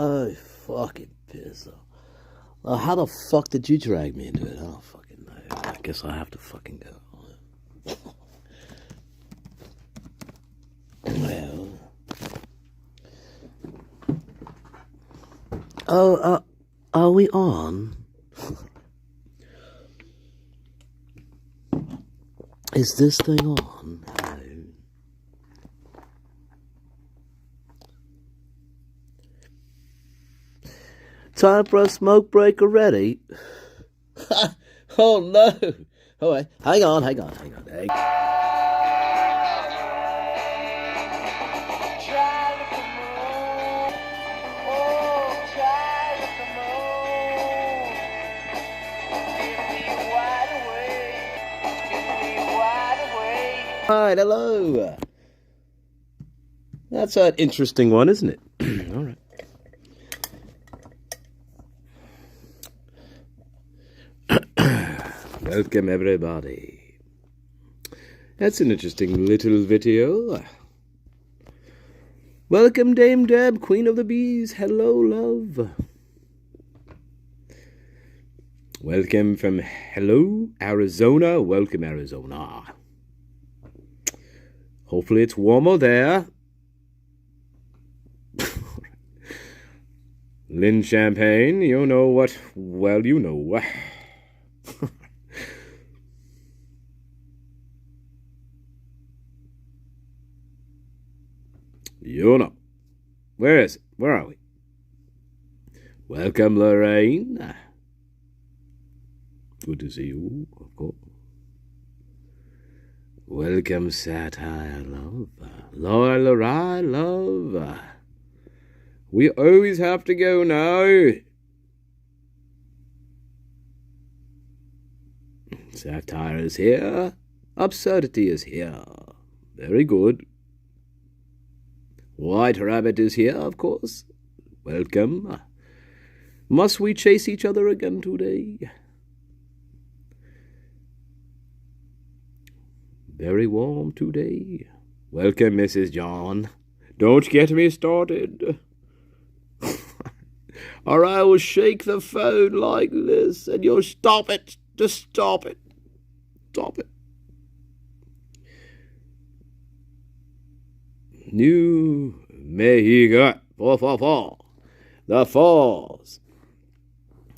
Oh, fucking piss off. How the fuck did you drag me into it? I don't fucking know. I guess I have to fucking go. Well. Oh, are we on? Is this thing on? Hello. Time for a smoke break already? Oh no! Oh wait, hang on. Alright, hello. That's an interesting one, isn't it? Alright. Welcome, everybody. That's an interesting little video. Welcome, Dame Deb, Queen of the Bees. Hello, love. Welcome from hello, Arizona. Welcome, Arizona. Hopefully it's warmer there. Lynn Champagne, you know what? Well, you know. You know. Where is it? Where are we? Welcome, Lorraine. Good to see you, of course. Welcome, Satire, love. Laura, love. We always have to go now. Satire is here. Absurdity is here. Very good. White Rabbit is here, of course. Welcome. Must we chase each other again today? Very warm today. Welcome, Mrs. John. Don't get me started. Or I will shake the phone like this, and you'll stop it. Just stop it. Stop it. New Mexico. Fall. The falls.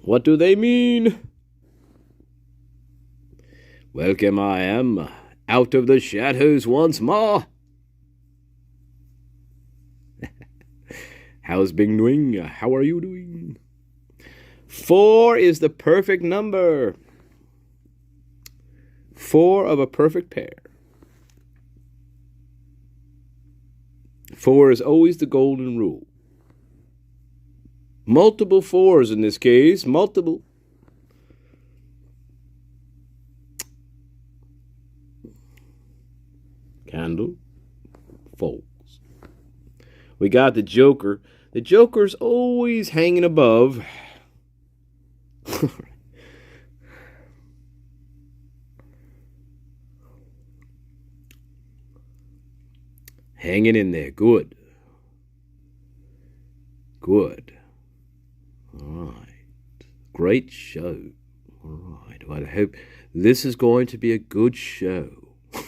What do they mean? Welcome, I am out of the shadows once more. How's Bing doing? How are you doing? 4 is the perfect number. 4 of a perfect pair. 4 is always the golden rule. Multiple 4s in this case. Multiple. Candle. Folks. We got the Joker. The Joker's always hanging above. Hanging in there. Good. Good. All right. Great show. All right. Well, I hope this is going to be a good show.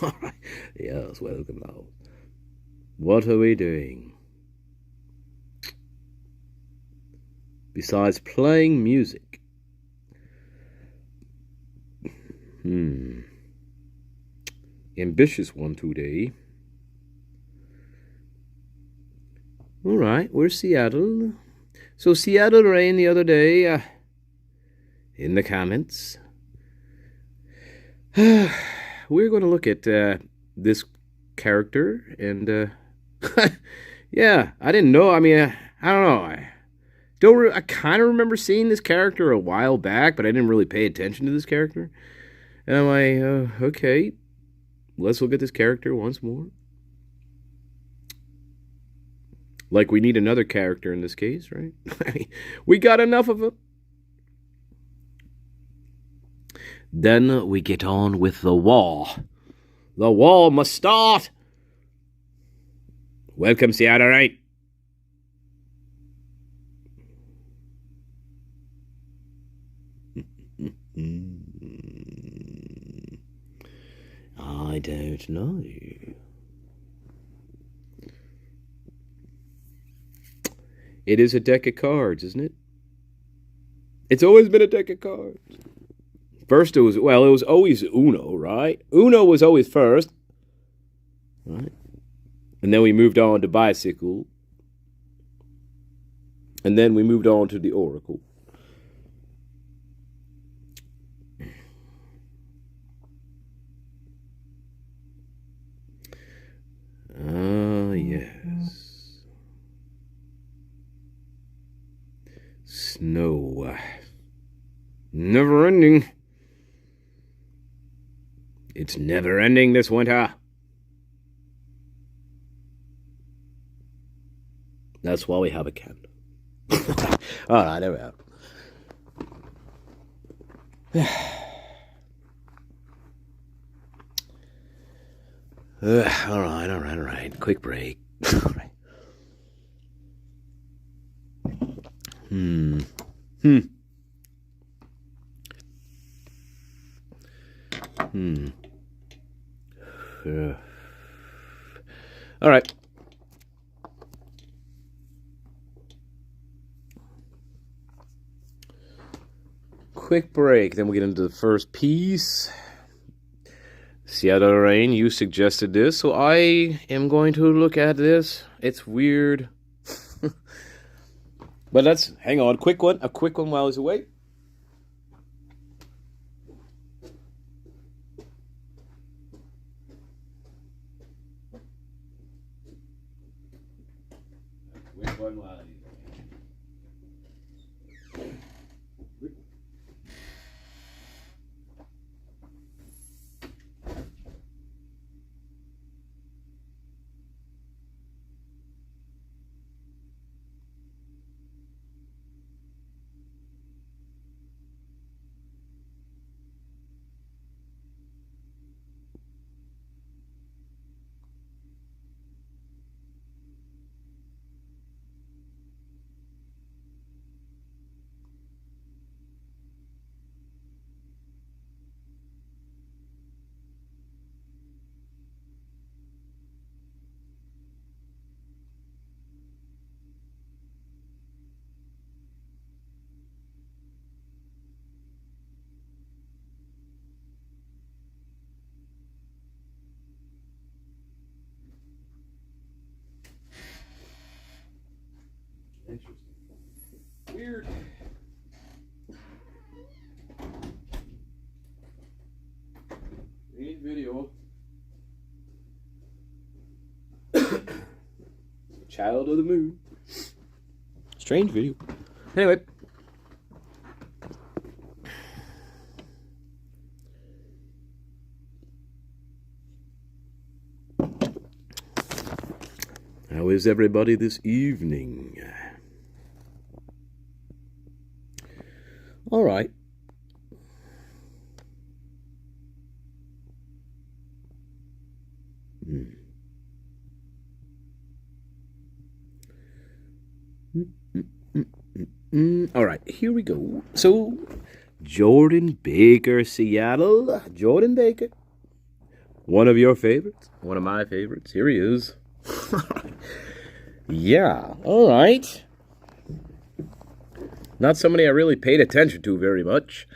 All right. Yes, welcome now. What are we doing? Besides playing music. Ambitious one today. All right, where's Seattle? So Seattle rained the other day. In the comments. We're going to look at this character. And, yeah, I didn't know. I mean, I don't know. I kind of remember seeing this character a while back, but I didn't really pay attention to this character. And I'm like, okay, let's look at this character once more. Like we need another character in this case, right? We got enough of them. Then we get on with the war. The war must start. Welcome, Seattle, right? It's nice. It is a deck of cards, isn't it? It's always been a deck of cards. First it was always Uno, right? Uno was always first. Right? And then we moved on to Bicycle. And then we moved on to the Oracle. Ah, yes. Snow. Never ending. It's never ending this winter. That's why we have a candle. Alright, there we are. Alright. Quick break. Alright. Alright. Quick break, then we'll get into the first piece. Seattle Rain, you suggested this, so I am going to look at this. It's weird. But let's, hang on, a quick one while I was away. Quick one while I was away. Interesting. Weird. Strange video. Child of the Moon. Strange video. Anyway. How is everybody this evening? All right. All right, here we go. So, Jordan Baker, Seattle. Jordan Baker. One of your favorites. One of my favorites. Here he is. Yeah, all right. Not somebody I really paid attention to very much.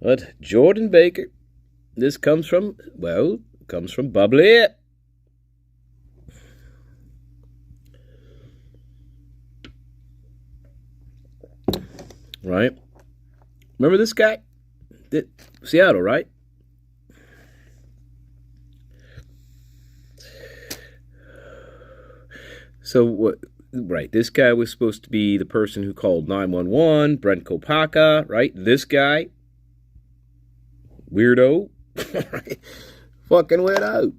But Jordan Baker. This comes from, well, comes from Bubbly. Right? Remember this guy? Seattle, right? So what? Right, this guy was supposed to be the person who called 911, Brent Kopaka, right? This guy, weirdo, fucking weirdo.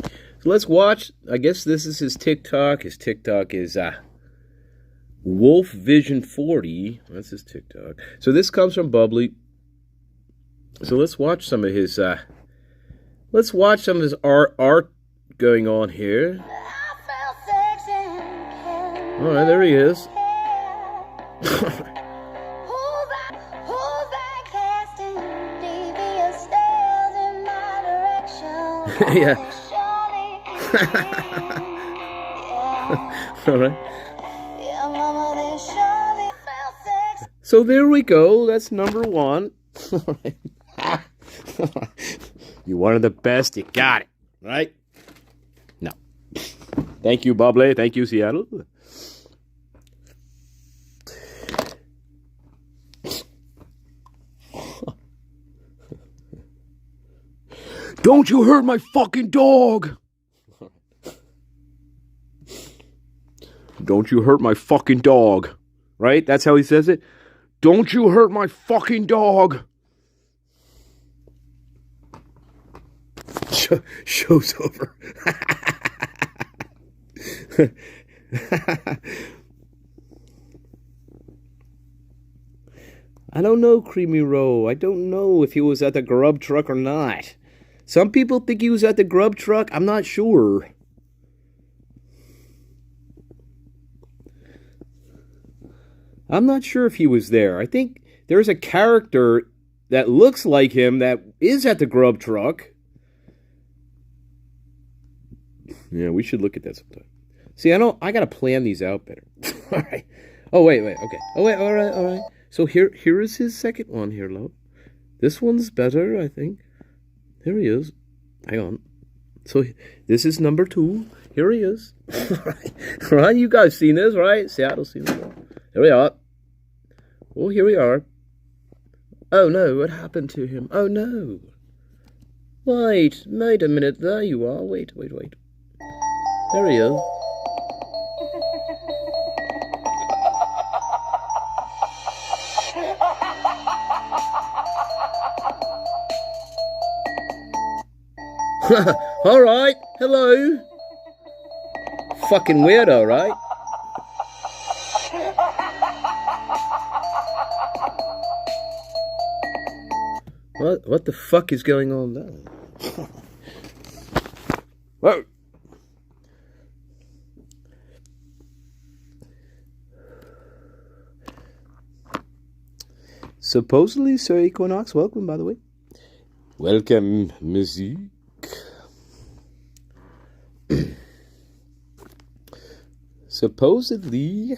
So let's watch. I guess this is his TikTok. His TikTok is Wolf Vision 40. That's his TikTok. So this comes from Bubbly. So let's watch some of his. Let's watch some of his art going on here. All right, there he is. Yeah. All right. So there we go. That's number one. All right. You wanted the best. You got it. Right? No. Thank you, Bubbly. Thank you, Seattle. Don't you hurt my fucking dog! Don't you hurt my fucking dog. Right? That's how he says it. Don't you hurt my fucking dog. Show's over. I don't know, Creamy Row. I don't know if he was at the grub truck or not. Some people think he was at the grub truck. I'm not sure. I'm not sure if he was there. I think there's a character that looks like him that is at the grub truck. Yeah, we should look at that sometime. See, I gotta plan these out better. All right. Oh, wait, okay. Oh, wait, all right. So here is his second one here, love. This one's better, I think. Here he is. Hang on. So this is number 2. Here he is. All right, you guys seen this, right? Seattle's seen this. Here we are. Oh, here we are. Oh, no, what happened to him? Oh, no. Wait a minute. There you are. Wait. There he is. All right. Hello. Fucking weirdo, right? What the fuck is going on there? Whoa. Supposedly, Sir Equinox, welcome, by the way. Welcome, music. Supposedly,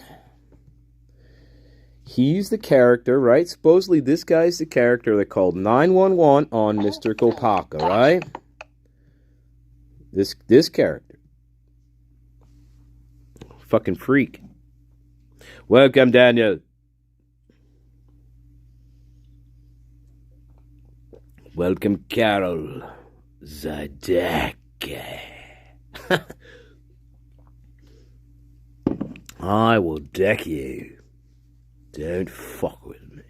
he's the character, right? Supposedly, this guy's the character that called 911 on Mr. Kopaka, right? This character. Fucking freak. Welcome, Daniel. Welcome, Carol. Zadek. I will deck you. Don't fuck with me.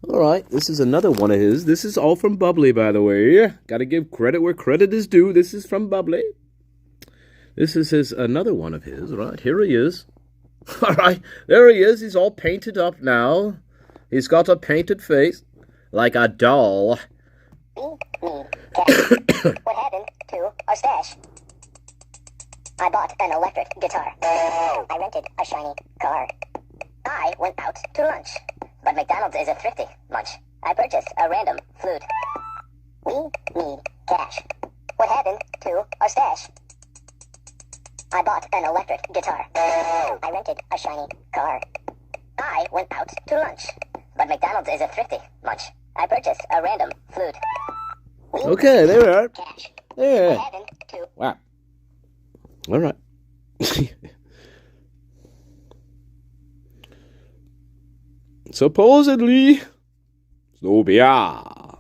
Alright, this is another one of his. This is all from Bubbly, by the way. Gotta give credit where credit is due. This is from Bubbly. This is another one of his, right? Here he is. Alright, there he is. He's all painted up now. He's got a painted face. Like a doll. What happened to our stash? I bought an electric guitar. I rented a shiny car. I went out to lunch. But McDonald's is a thrifty lunch. I purchased a random flute. We need cash. What happened to our stash? I bought an electric guitar. I rented a shiny car. I went out to lunch. But McDonald's is a thrifty lunch. I purchased a random flute. Okay, there we are. Cash. There. What happened to... Wow. All right. Supposedly, Zobia.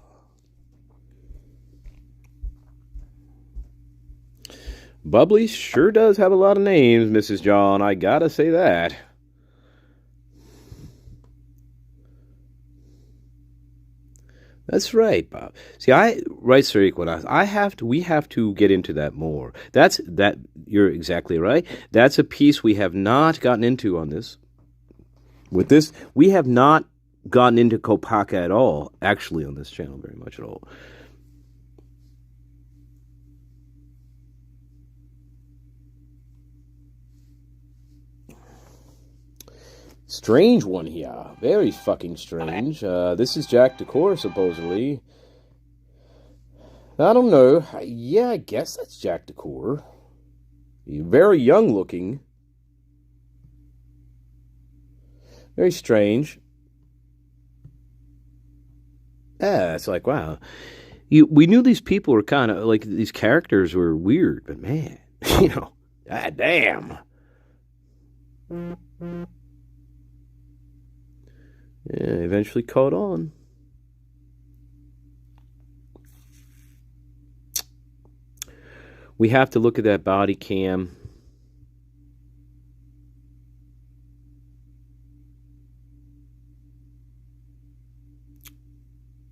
Bubbly sure does have a lot of names, Mrs. John. I gotta say that. That's right, Bob. See, right, Sir Equinox. We have to get into that more. You're exactly right. That's a piece we have not gotten into on this. With this, we have not gotten into Kopaka at all, actually, on this channel, very much at all. Strange one here. Very fucking strange. This is Jack Decor, supposedly. I don't know. Yeah, I guess that's Jack Decor. Very young looking. Very strange. Yeah, it's like, wow. We knew these people were kind of, like, these characters were weird, but man, you know, god damn. Yeah, eventually caught on. We have to look at that body cam.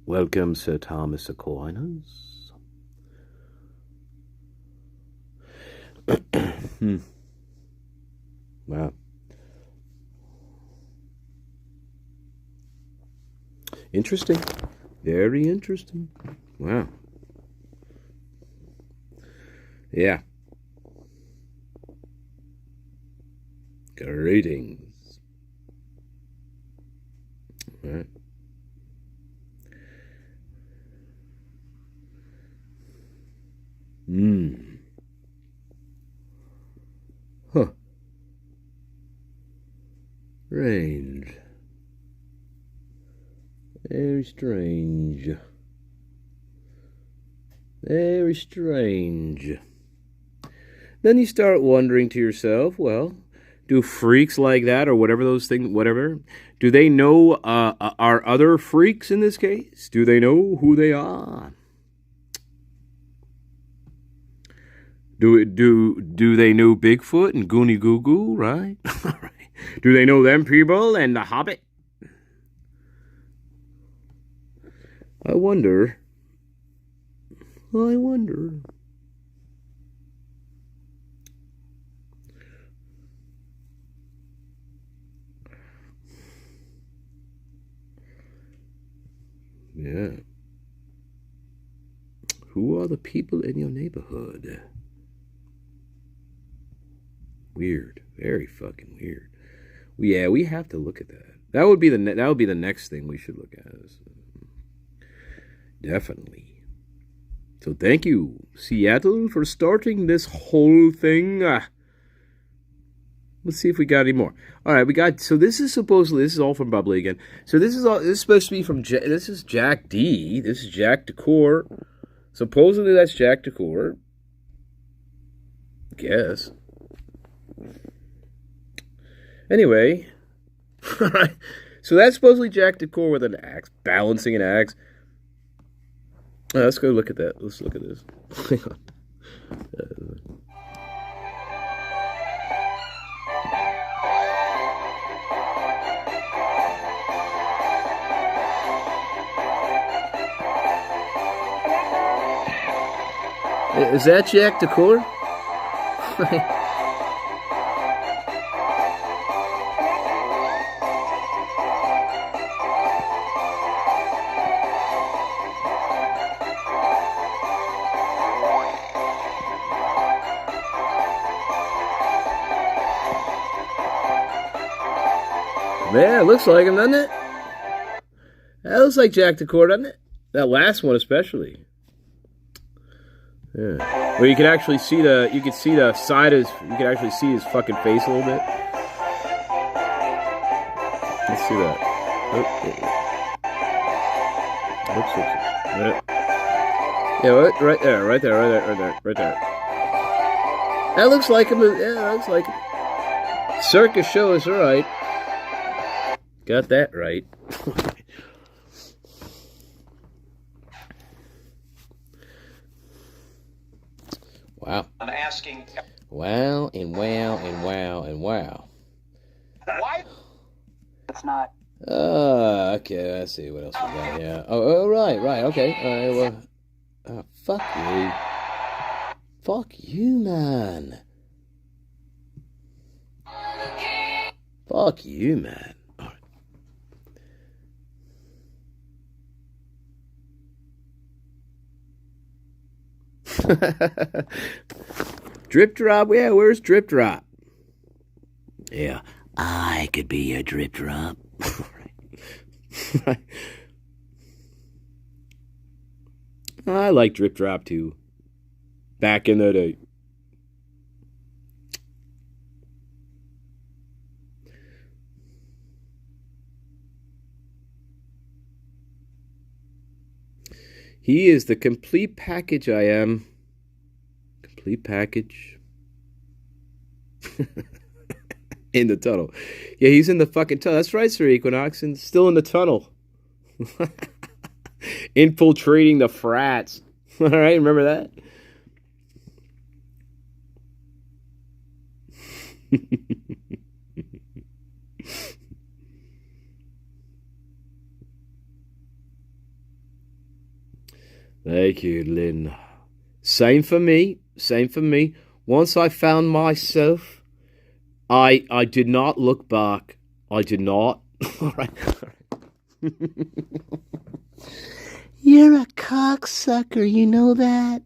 Welcome, Sir Thomas Aquinas. Wow. Interesting. Very interesting. Wow. Yeah. Greetings. All right. Huh. Strange. Very strange. Very strange. Then you start wondering to yourself, well, do freaks like that or whatever those things, whatever, do they know our other freaks in this case? Do they know who they are? Do they know Bigfoot and Goonie Goo Goo, right? Do they know them people and the Hobbit? I wonder. Yeah. Who are the people in your neighborhood? Weird. Very fucking weird. Yeah, we have to look at that. That would be the next thing we should look at. Definitely. So thank you, Seattle, for starting this whole thing. Let's see if we got any more. All right, we got. So this is all from Bubbly again. So this is supposed to be from. This is Jack D. This is Jack Decor. Supposedly that's Jack Decor. Guess. Anyway, all right. So that's supposedly Jack Decor with an axe, balancing an axe. Let's go look at that. Let's look at this. Hang on. Is that Jack Decor? Man, it looks like him, doesn't it? That looks like Jack Decor, doesn't it? That last one especially. Yeah. Where you can actually see the side of his, you can actually see his fucking face a little bit. Let's see that. Oops. Yeah, right there. That looks like him. Yeah, that looks like him. Circus show is right. Got that right. Wow. I'm asking. Wow and wow and wow and wow. Why? It's not. Okay, let's see what else we got here. Oh, right, okay. All right, well, fuck you. Fuck you, man. Fuck you, man. All right. Drip Drop? Yeah, where's Drip Drop? Yeah. I could be your drip drop. I like drip drop too. Back in the day. He is the complete package I am. Complete package. In the tunnel. Yeah, he's in the fucking tunnel. That's right, Sir Equinox. And still in the tunnel. Infiltrating the frats. All right, remember that? Thank you, Lynn. Same for me. Same for me. Once I found myself, I did not look back. I did not. All right. You're a cocksucker, you know that?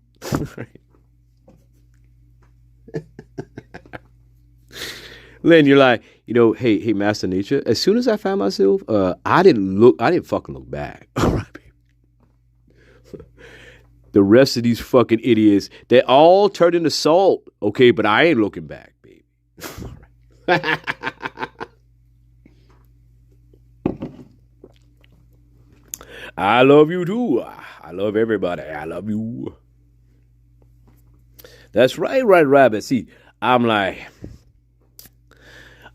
Lynn, you're like, hey, Master Nature, as soon as I found myself, I didn't fucking look back. All right, baby. The rest of these fucking idiots, they all turned into salt, okay, but I ain't looking back, baby. I love you too. I love everybody. I love you. That's right, Rabbit. See, I'm like,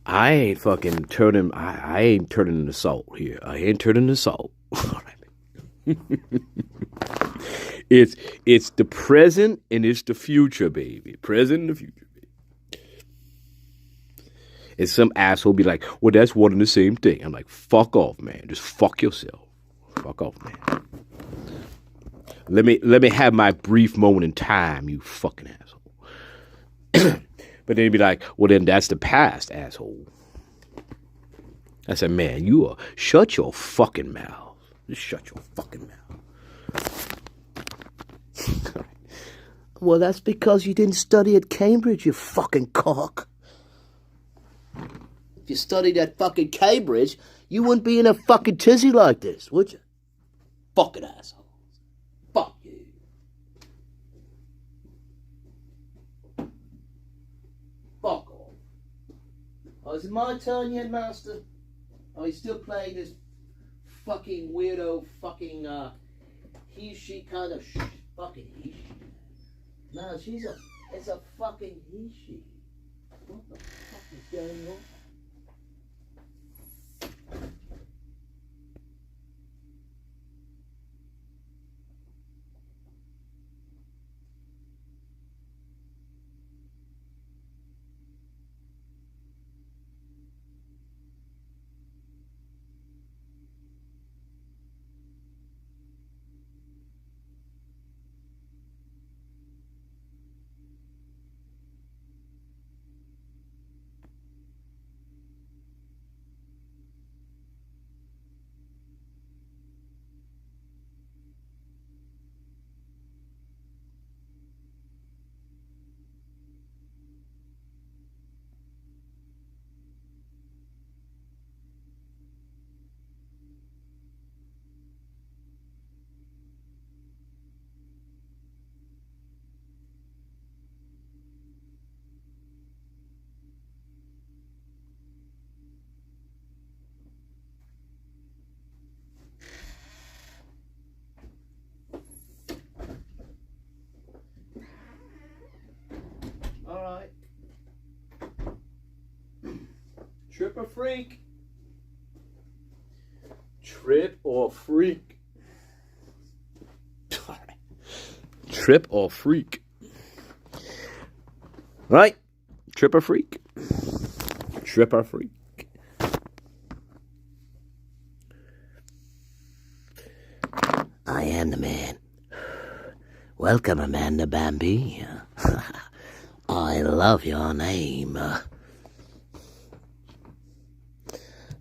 I ain't fucking turning. I ain't turning into salt here. I ain't turning into salt. All right. It's the present and it's the future, baby. Present and the future, baby. And some asshole be like, well, that's one and the same thing. I'm like, fuck off, man. Just fuck yourself. Fuck off, man. Let me have my brief moment in time, you fucking asshole. But then he'd be like, well, then that's the past, asshole. I said, man, shut your fucking mouth. Just shut your fucking mouth. Well, that's because you didn't study at Cambridge, you fucking cock. If you studied at fucking Cambridge, you wouldn't be in a fucking tizzy like this, would you? Fucking asshole. Fuck you. Fuck off. Oh, is it my turn yet, Master? Oh, he's still playing this fucking weirdo fucking, she kind of fucking he, she. No, it's a fucking he, she. What the fuck is going on? Alright. Trip or freak? Trip or freak? Trip or freak? Right? Trip or freak? Trip or freak? I am the man. Welcome, Amanda Bambi. I love your name.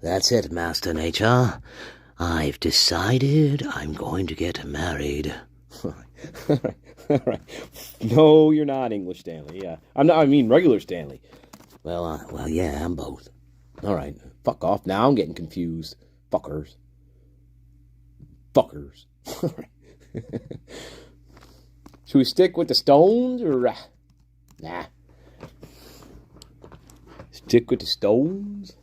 That's it, Master Nature. I've decided I'm going to get married. No, you're not English Stanley. Yeah, I mean regular Stanley. Well, yeah, I'm both. All right. Fuck off. Now I'm getting confused. Fuckers. Fuckers. Should we stick with the stones or... Nah. Stick with the stones?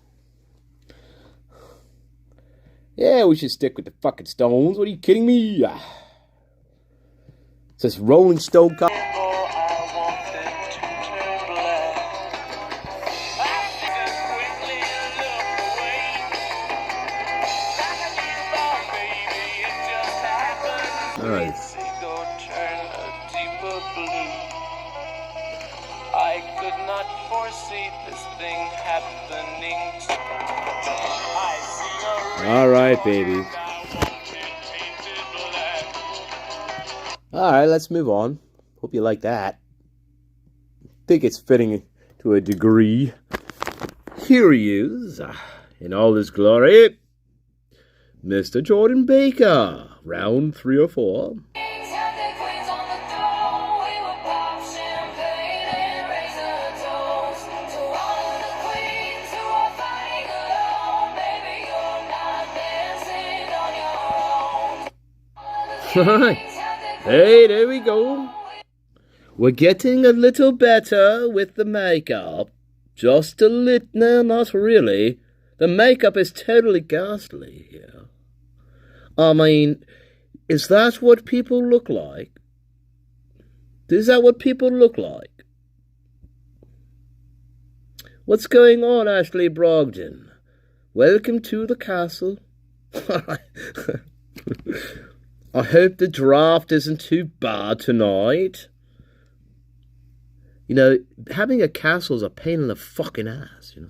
Yeah, we should stick with the fucking stones. What are you kidding me? It's this Rolling Stone... Alright. I could not foresee this thing happening. Alright, baby. Alright, let's move on. Hope you like that. Think it's fitting to a degree. Here he is, in all his glory. Mr. Jordan Baker. Round 3 or 4. Hey, there we go. We're getting a little better with the makeup. Just a little. No, not really. The makeup is totally ghastly here. I mean, is that what people look like? Is that what people look like? What's going on, Ashley Brogdon? Welcome to the castle. I hope the draft isn't too bad tonight. You know, having a castle is a pain in the fucking ass, you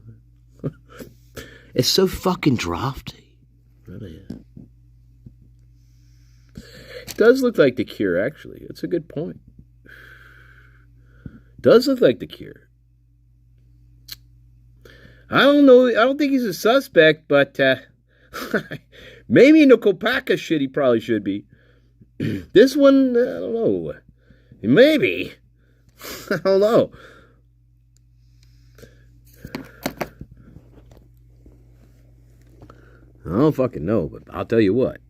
know. It's so fucking drafty. Really is. It does look like The Cure, actually. That's a good point. Does look like The Cure. I don't know. I don't think he's a suspect, but maybe in the Kopaka shit he probably should be. This one, I don't know. Maybe. I don't know. I don't fucking know, but I'll tell you what.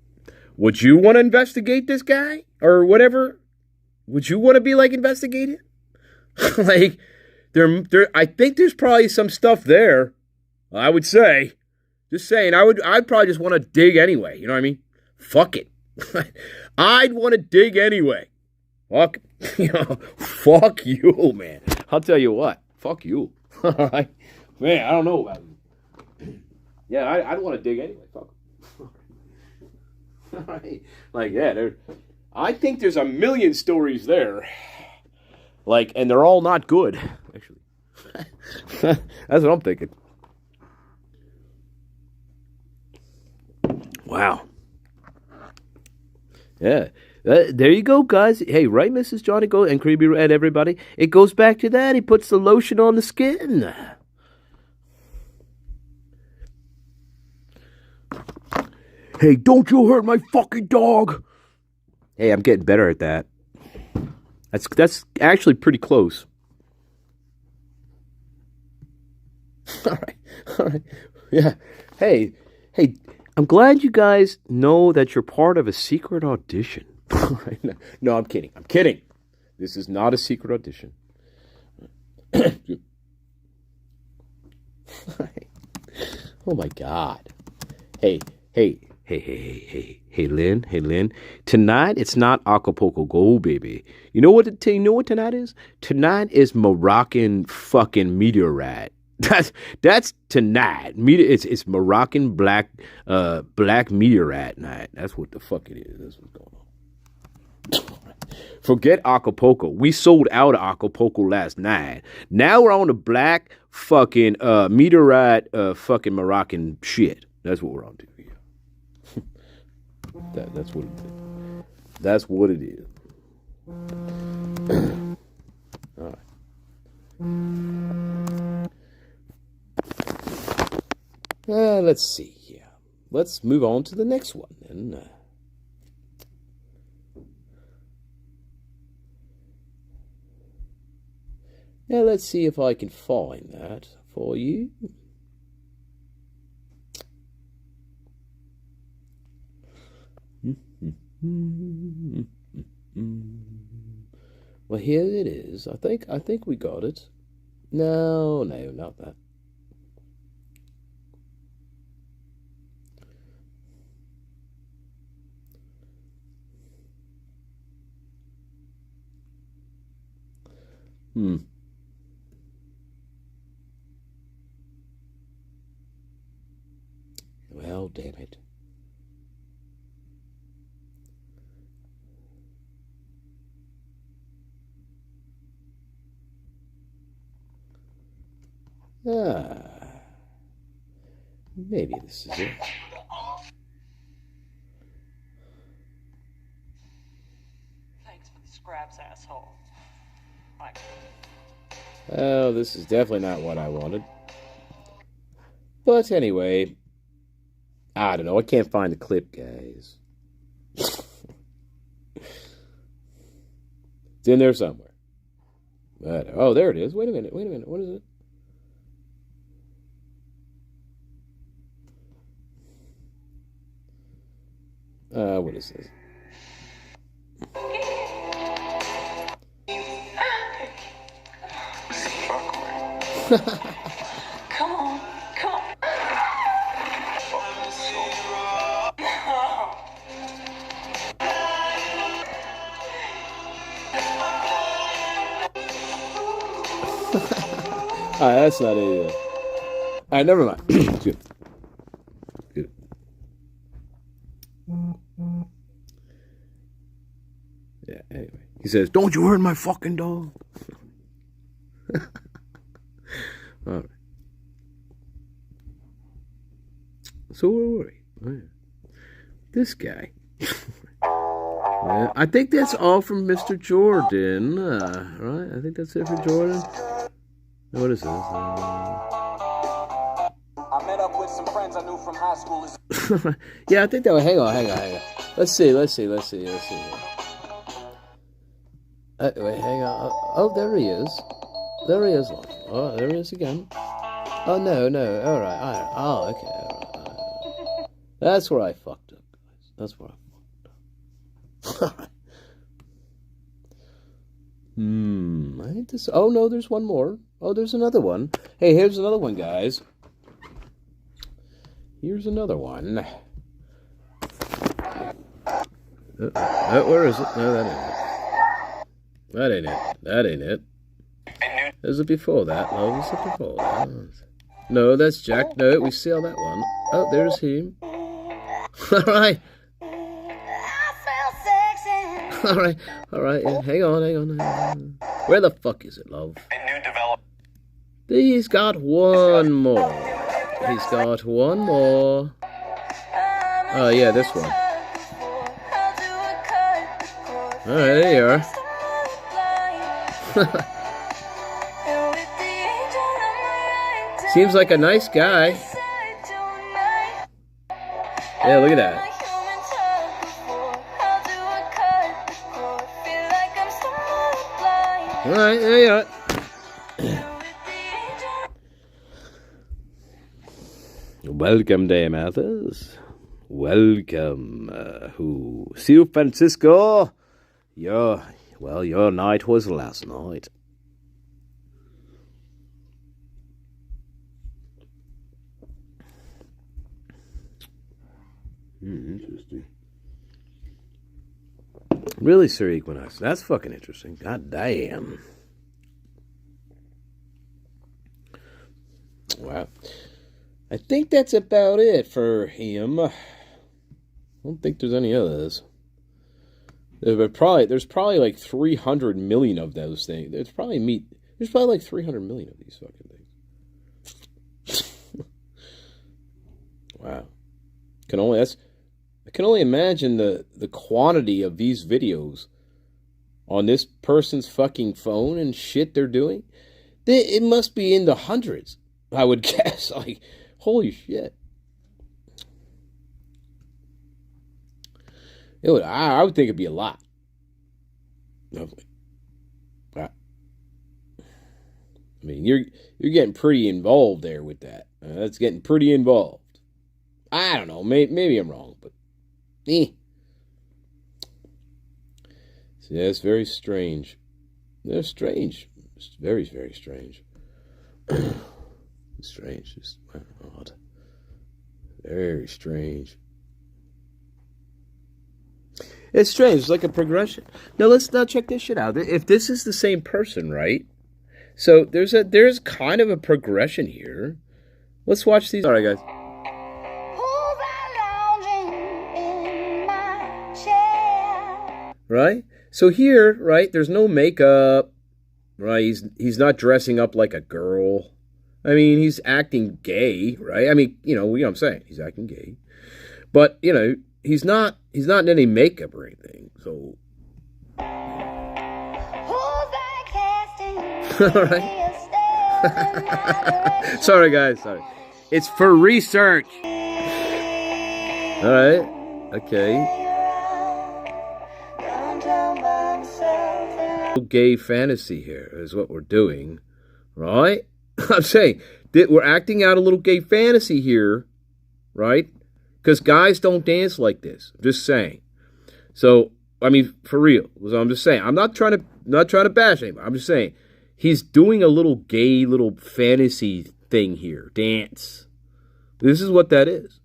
Would you want to investigate this guy? Or whatever? Would you want to be, like, investigated? Like, I think there's probably some stuff there. I would say. Just saying, I'd probably just want to dig anyway. You know what I mean? Fuck it. I'd want to dig anyway. Fuck, fuck you, man. I'll tell you what. Fuck you. All right? Man, I don't know about you. Yeah, I'd want to dig anyway. Fuck. All right. Like, yeah, I think there's a million stories there. Like, and they're all not good, actually. That's what I'm thinking. Wow. Yeah. There you go, guys. Hey, right, Mrs. Johnny Go and Creepy Red, everybody. It goes back to that. He puts the lotion on the skin. Hey, don't you hurt my fucking dog. Hey, I'm getting better at that. That's actually pretty close. All right. Yeah. Hey, I'm glad you guys know that you're part of a secret audition. No, I'm kidding. This is not a secret audition. Oh my God. Hey, Lynn. Tonight it's not Acapulco Gold, baby. You know what tonight is? Tonight is Moroccan fucking meteorite. That's tonight. It's Moroccan black meteorite night. That's what the fuck it is. That's what's going on. Forget Acapulco. We sold out of Acapulco last night. Now we're on the black fucking meteorite fucking Moroccan shit. That's what we're on to here. That's what it is. That's what it is. All right. Let's see here. Let's move on to the next one then. Now let's see if I can find that for you. Well, here it is. I think we got it. No, not that. Well, damn it. Maybe this is it. Thanks for the scraps, asshole. Like, Oh, this is definitely not what I wanted. But anyway, I don't know. I can't find the clip, guys. It's in there somewhere. But, oh, there it is. Wait a minute. What is it? What is this? come on. That's not it either. Alright, never mind. Good. Yeah, anyway. He says, "Don't you hurt my fucking dog." Alright. So where were we? Oh, yeah. This guy. Yeah, I think that's all from Mr. Jordan. Right? I think that's it for Jordan. What is this? I met up with some friends I knew from high school. Yeah, I think that was. Hang on. Let's see. Wait, hang on. Oh, there he is. Oh, there he is again. Oh, no. All right. Oh, okay. All right. That's where I fucked up, guys. That's where I fucked up. I think this. Oh, no, there's one more. Oh, there's another one. Hey, here's another one, guys. Here's another one. Where is it? No, that ain't it. That ain't it. Is it before that? No, is it before that? No, that's Jack. No, we see on that one. Oh, there's him. Alright. Alright. Yeah, hang on. Where the fuck is it, love? He's got one more. Oh, yeah, this one. Alright, there you are. Seems like a nice guy. Yeah, look at that. Alright, there you are. Welcome, Dame Athos. Welcome. See you, Francisco. Your night was last night. Interesting. Really, Sir Equinox? That's fucking interesting. God damn. Wow. I think that's about it for him. I don't think there's any others. There's probably like 300 million of those things. There's probably like 300 million of these fucking things. Wow. I can only imagine the quantity of these videos on this person's fucking phone and shit they're doing. It must be in the hundreds, I would guess. Like, holy shit. I would think it'd be a lot. Lovely. Wow. I mean, you're getting pretty involved there with that. That's getting pretty involved. I don't know. Maybe I'm wrong, but Yeah, it's very strange. They're strange. It's very, very strange. Strange. Just odd. Very strange. It's strange. It's like a progression. Now let's now check this shit out. If this is the same person, right? So there's kind of a progression here. Let's watch these. All right, guys. Right? So here, right, there's no makeup, right? He's not dressing up like a girl. I mean, he's acting gay, right? I mean, you know what I'm saying. He's acting gay. But, you know, he's not in any makeup or anything. So all right. Sorry, guys. Sorry. It's for research. All right. Okay. Gay fantasy here is what we're doing, right? I'm saying that we're acting out a little gay fantasy here, right? Because guys don't dance like this. I'm just saying. So, I mean, for real. So I'm just saying. I'm not trying to bash him. I'm just saying he's doing a little gay little fantasy thing here. Dance. This is what that is.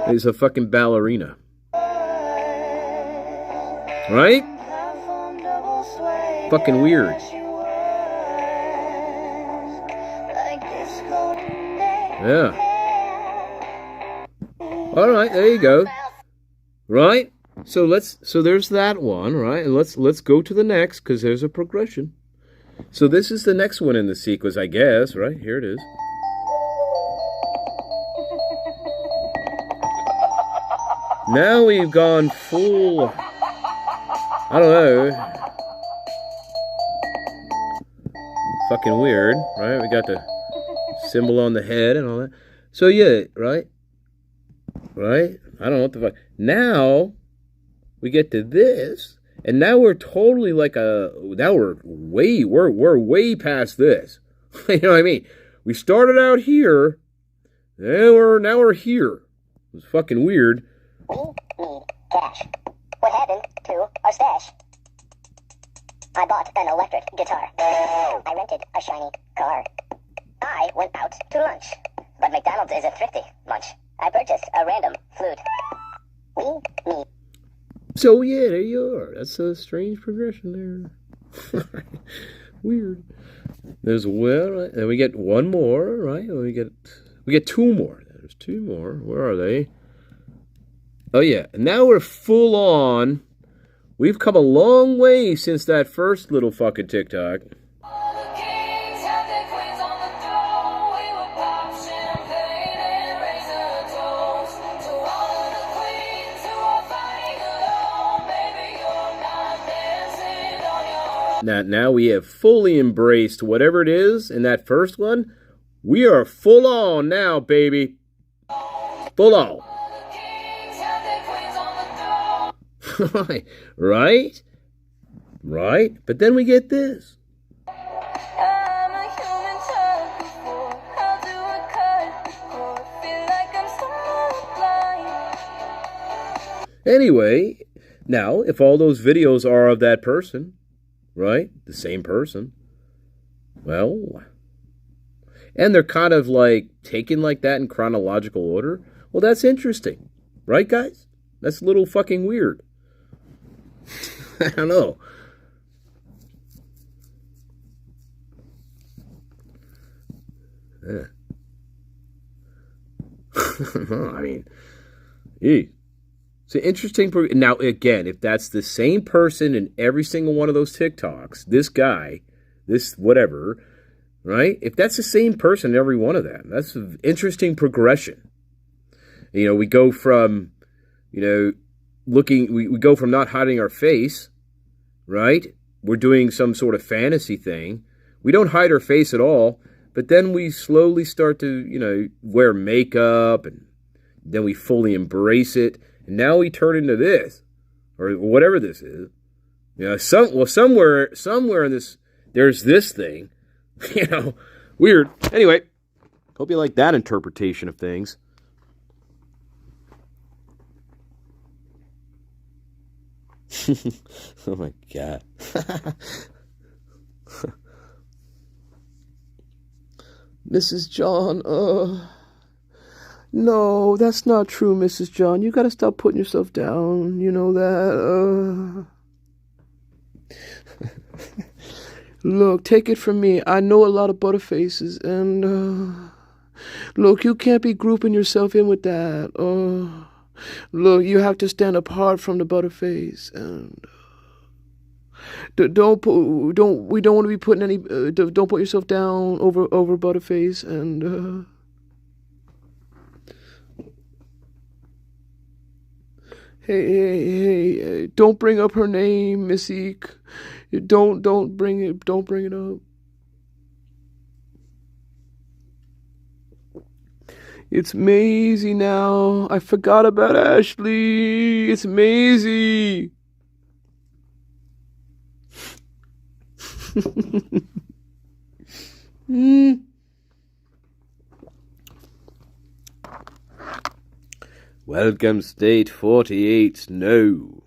He's a fucking ballerina. Right? Fucking weird. Yeah. All right, there you go. Right? So there's that one, right? And let's go to the next because there's a progression. So this is the next one in the sequence, I guess, right? Here it is. Now we've gone full, I don't know, fucking weird, right? We got the symbol on the head and all that. So yeah, right? Right? I don't know what the fuck. Now we get to this, and now we're totally like we're way past this. You know what I mean? We started out here, and now we're here. It was fucking weird. We need cash. What happened to our stash? I bought an electric guitar. I rented a shiny car. I went out to lunch. But McDonald's is a thrifty lunch. I purchased a random flute. We need... So yeah, there you are. That's a strange progression there. Weird. There's right? And we get one more, right? We get two more. There's two more. Where are they? Oh yeah, and now we're full on. We've come a long way since that first little fucking TikTok. Now we have fully embraced whatever it is in that first one. We are full on now, baby. Full on. Right? Right? But then we get this. Anyway, now, if all those videos are of that person, right? The same person, well, and they're kind of like taken like that in chronological order, well, that's interesting. Right, guys? That's a little fucking weird. I don't know. Yeah. I mean, it's an interesting. Now, again, if that's the same person in every single one of those TikToks, this guy, this whatever, right? If that's the same person in every one of them, that's an interesting progression. You know, we go from, you know, we go from not hiding our face, right? We're doing some sort of fantasy thing. We don't hide our face at all, but then we slowly start to, you know, wear makeup, and then we fully embrace it. And now we turn into this, or whatever this is. You know, somewhere in this, there's this thing. You know, weird. Anyway, hope you like that interpretation of things. Oh my God. Mrs. John, no, that's not true, Mrs. John. You gotta stop putting yourself down. You know that, Look, take it from me. I know a lot of butterfaces, and, look, you can't be grouping yourself in with that. Look, you have to stand apart from the butterface, and we don't want to be putting any. Don't put yourself down over butterface, and. Hey, don't bring up her name, Miss Eek. Don't bring it up. It's Maisie now. I forgot about Ashley. It's Maisie. Welcome, State 48. No.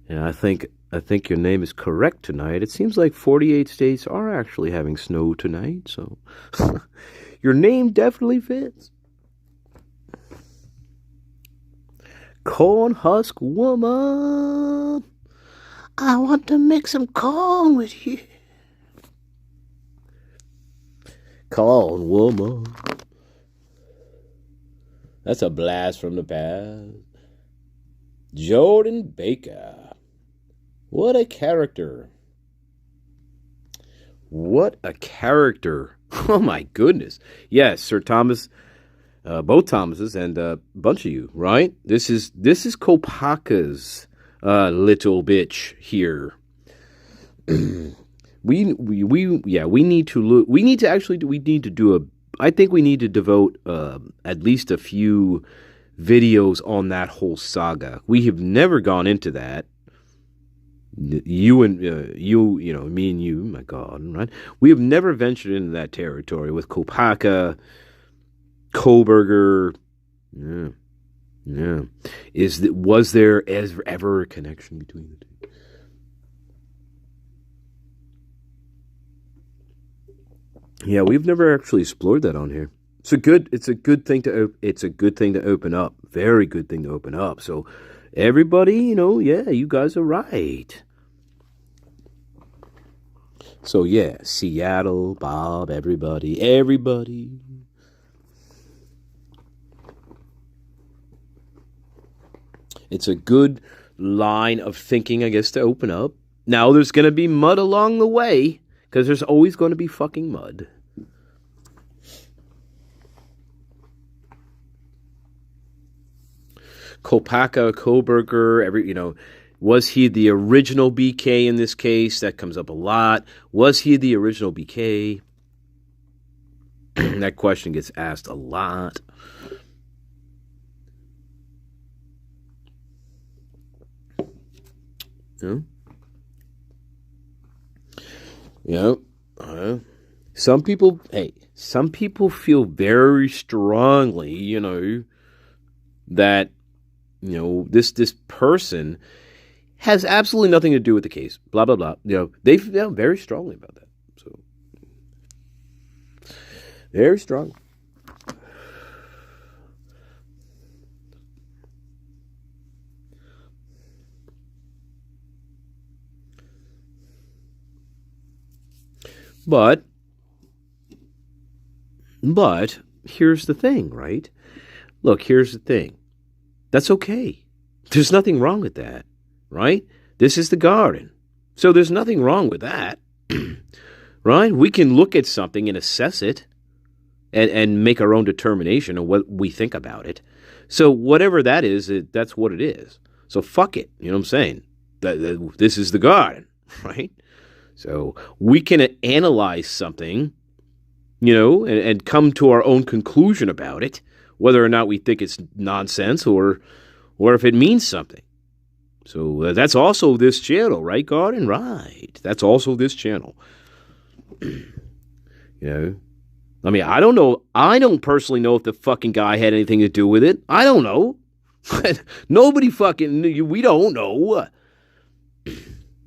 Yeah, I think your name is correct tonight. It seems like 48 states are actually having snow tonight, so your name definitely fits. Corn husk woman. I want to make some corn with you. Corn woman. That's a blast from the past. Jordan Baker. What a character. What a character. Oh my goodness. Yes, Sir Thomas, both Thomases and a bunch of you, right? This is Kopaka's little bitch here. We need to devote at least a few videos on that whole saga. We have never gone into that. Me and you, my God, right? We have never ventured into that territory with Kopaka, Koberger. Yeah. Was there ever a connection between the two? Yeah, we've never actually explored that on here. It's a good thing to open up. Very good thing to open up. So everybody, you guys are right. So yeah, Seattle, Bob, everybody. It's a good line of thinking, I guess, to open up. Now there's going to be mud along the way, because there's always going to be fucking mud. Kopaka, Koberger, was he the original BK in this case? That comes up a lot. Was he the original BK? That question gets asked a lot. Some people feel very strongly, that, this person has absolutely nothing to do with the case. Blah, blah, blah. They feel very strongly about that. So, very strong. But here's the thing, right? Look, here's the thing. That's okay. There's nothing wrong with that, right? This is the garden. So there's nothing wrong with that, right? We can look at something and assess it and make our own determination of what we think about it. So whatever that is, that's what it is. So fuck it. You know what I'm saying? This is the garden, right? So we can analyze something, and come to our own conclusion about it, whether or not we think it's nonsense or if it means something. So that's also this channel, right, Garden? Right. That's also this channel. I mean, I don't know. I don't personally know if the fucking guy had anything to do with it. I don't know. Nobody fucking, we don't know.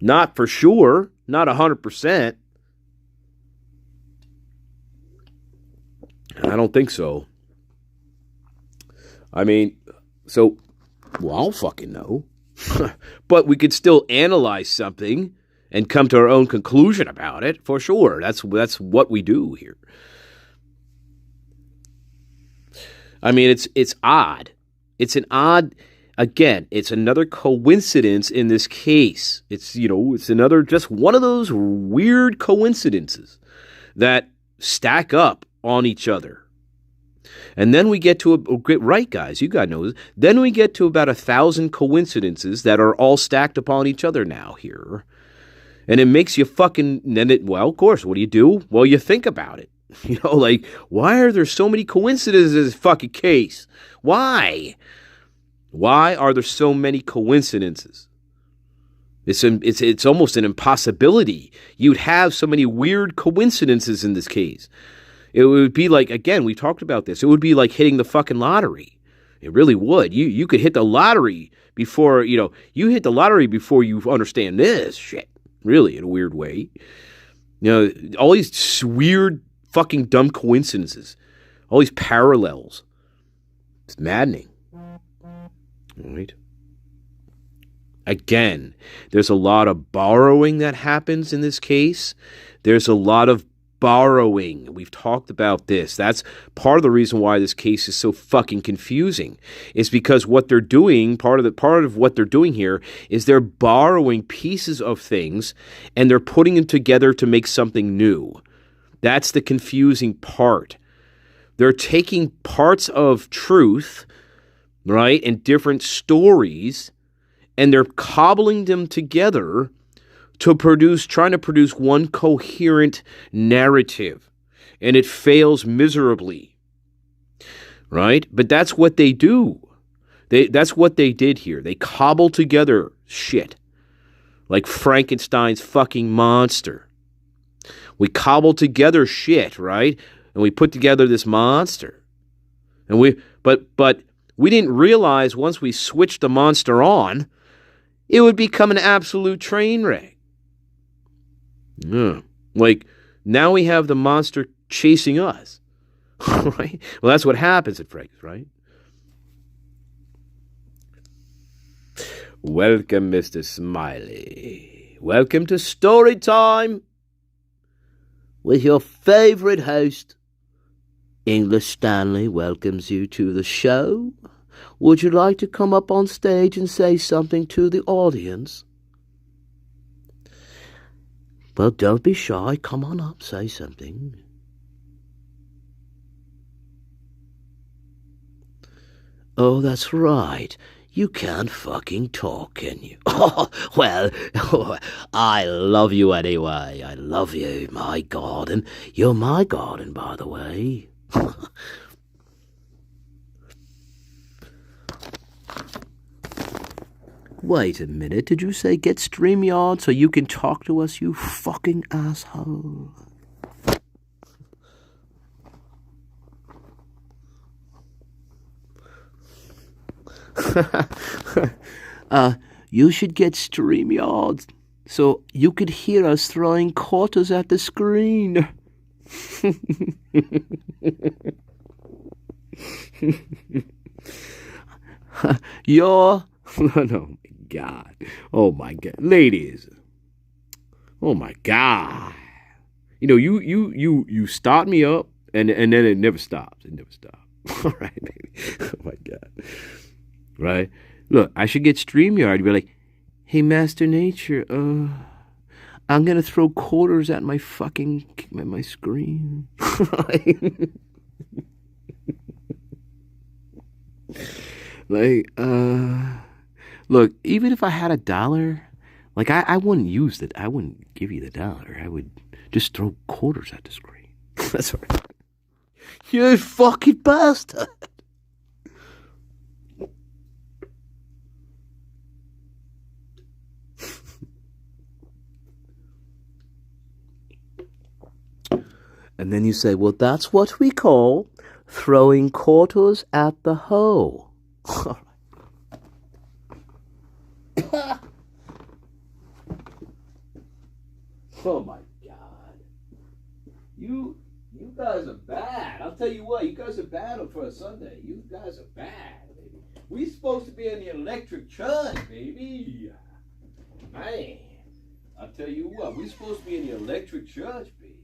Not for sure. Not 100%. I don't think so. I mean, so, well, I don't fucking know. But we could still analyze something and come to our own conclusion about it, for sure. That's what we do here. I mean, it's odd. It's an odd, again, it's another coincidence in this case. It's, it's another, just one of those weird coincidences that stack up on each other. And then we get to right, guys, you guys know this. Then we get to about 1,000 coincidences that are all stacked upon each other now here. And it makes you fucking, well, of course, what do? Well, you think about it. Like, why are there so many coincidences in this fucking case? Why? Why are there so many coincidences? It's almost an impossibility. You'd have so many weird coincidences in this case. It would be like, again, we talked about this. It would be like hitting the fucking lottery. It really would. You could hit the lottery before, you hit the lottery before you understand this shit. Really, in a weird way. All these weird fucking dumb coincidences. All these parallels. It's maddening. All right. Again, there's a lot of borrowing that happens in this case. There's a lot of borrowing. We've talked about this. That's part of the reason why this case is so fucking confusing. Is because what they're doing, part of what they're doing here is they're borrowing pieces of things and they're putting them together to make something new. That's the confusing part. They're taking parts of truth, right, and different stories, and they're cobbling them together trying to produce one coherent narrative, and it fails miserably, right? But that's what they do. That's what they did here. They cobble together shit, like Frankenstein's fucking monster. We cobble together shit, right? And we put together this monster, and but we didn't realize once we switched the monster on, it would become an absolute train wreck. Yeah. Like, now we have the monster chasing us. Right? Well, that's what happens at Frank's, right? Welcome, Mr. Smiley. Welcome to Story Time with your favorite host. English Stanley welcomes you to the show. Would you like to come up on stage and say something to the audience? Well, don't be shy. Come on up, say something. Oh, that's right. You can't fucking talk, can you? Oh, well, I love you anyway. I love you, my garden. You're my garden, by the way. Wait a minute, did you say get StreamYard so you can talk to us, you fucking asshole? You should get StreamYard so you could hear us throwing quarters at the screen. You're... No, God. Oh, my God. Ladies. Oh, my God. You start me up, and then it never stops. It never stops. All right, baby. Oh, my God. Right? Look, I should get StreamYard. You'd be like, hey, Master Nature, I'm going to throw quarters at my screen. Look, even if I had $1, I wouldn't use it. I wouldn't give you the $1. I would just throw quarters at the screen. That's right. You fucking bastard. And then you say, well, that's what we call throwing quarters at the hoe. Oh my God. You guys are bad. I'll tell you what, you guys are bad for a Sunday. You guys are bad, baby. We supposed to be in the electric church, baby. Man, I'll tell you what, we supposed to be in the electric church, baby.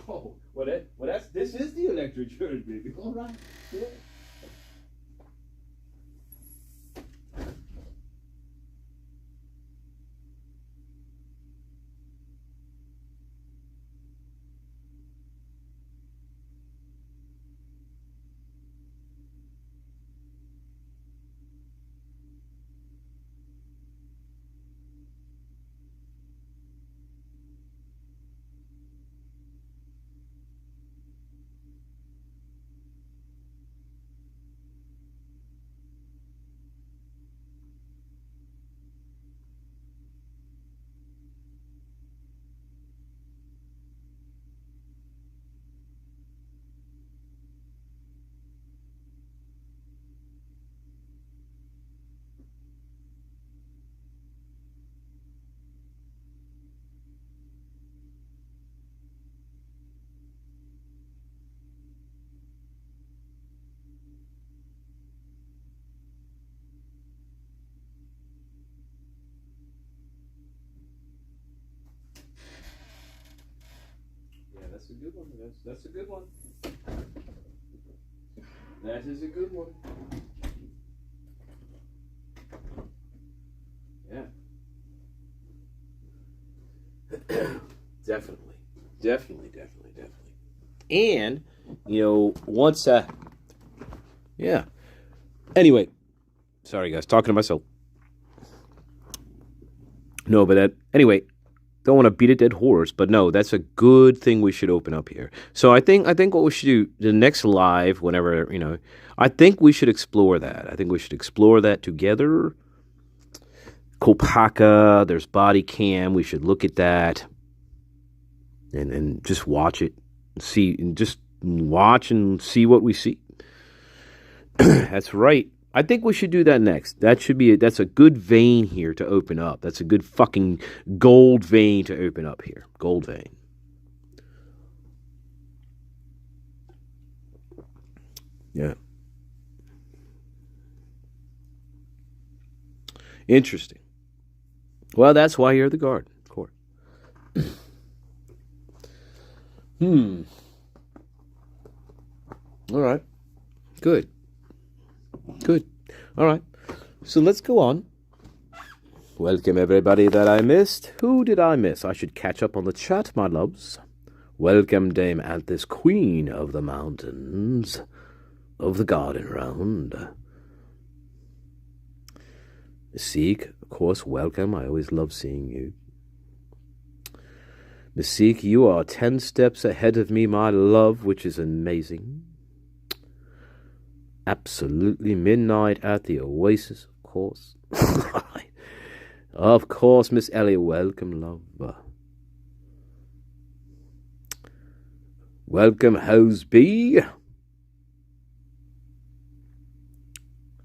Oh, this is the electric church, baby. All right. Yeah. That's a good one. That's a good one. That is a good one. Yeah. Definitely. And, once, yeah. Anyway, sorry guys, talking to myself. No, but anyway, don't want to beat a dead horse, but no, that's a good thing we should open up here. So I think what we should do, the next live, whenever, I think we should explore that. I think we should explore that together. Kopaka, there's body cam, we should look at that. And just watch it. Just watch and see what we see. That's right. I think we should do that next. That's a good vein here to open up. That's a good fucking gold vein to open up here. Gold vein. Yeah. Interesting. Well, that's why you're the guard, of course. All right. Good. All right. So let's go on. Welcome everybody that I missed. Who did I miss? I should catch up on the chat, my loves. Welcome Dame Anthis, Queen of the Mountains, of the Garden Round. Mystique, of course, welcome. I always love seeing you. Mystique, you are 10 steps ahead of me, my love, which is amazing. Absolutely midnight at the Oasis, of course. Of course, Miss Ellie, welcome, love. Welcome, Hoseby.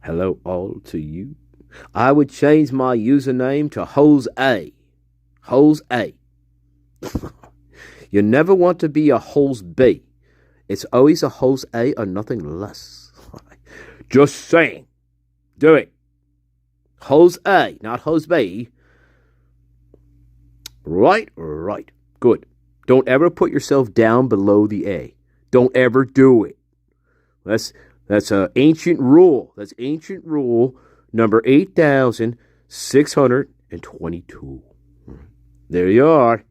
Hello all to you. I would change my username to Hose A. Hose A. You never want to be a Hose B. It's always a Hose A or nothing less. Just saying. Do it. Hose A, not Hose B. Right. Good. Don't ever put yourself down below the A. Don't ever do it. That's an ancient rule. That's ancient rule number 8,622. There you are.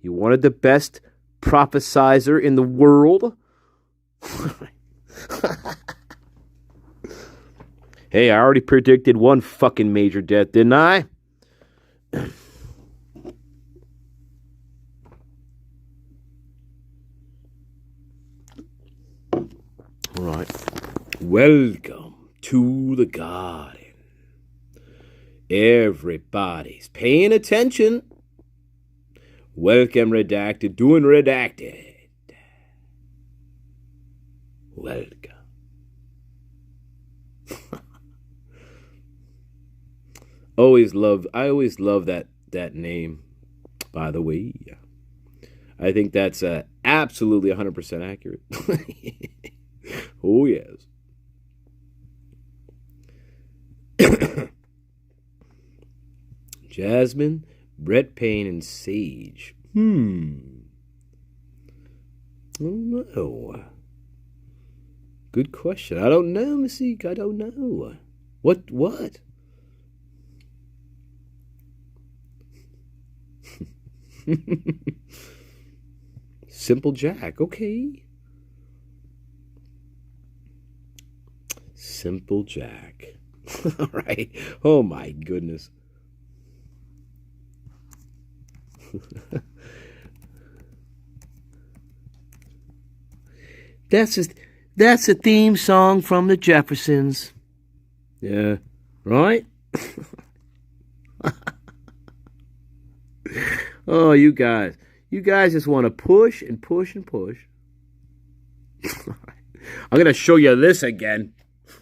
You wanted the best prophesizer in the world. Hey, I already predicted one fucking major death, didn't I? All right. Welcome to the garden. Everybody's paying attention. Welcome, Redacted. Doing Redacted. Welcome. I always love that name, by the way. I think that's absolutely 100% accurate. Oh, yes. Jasmine, Brett Payne, and Sage. I don't know. Good question. I don't know, Mystique. I don't know. What? Simple Jack. Okay. Simple Jack. All right. Oh, my goodness. That's a theme song from the Jeffersons. Yeah, right? Oh, you guys just want to push and push and push. I'm going to show you this again.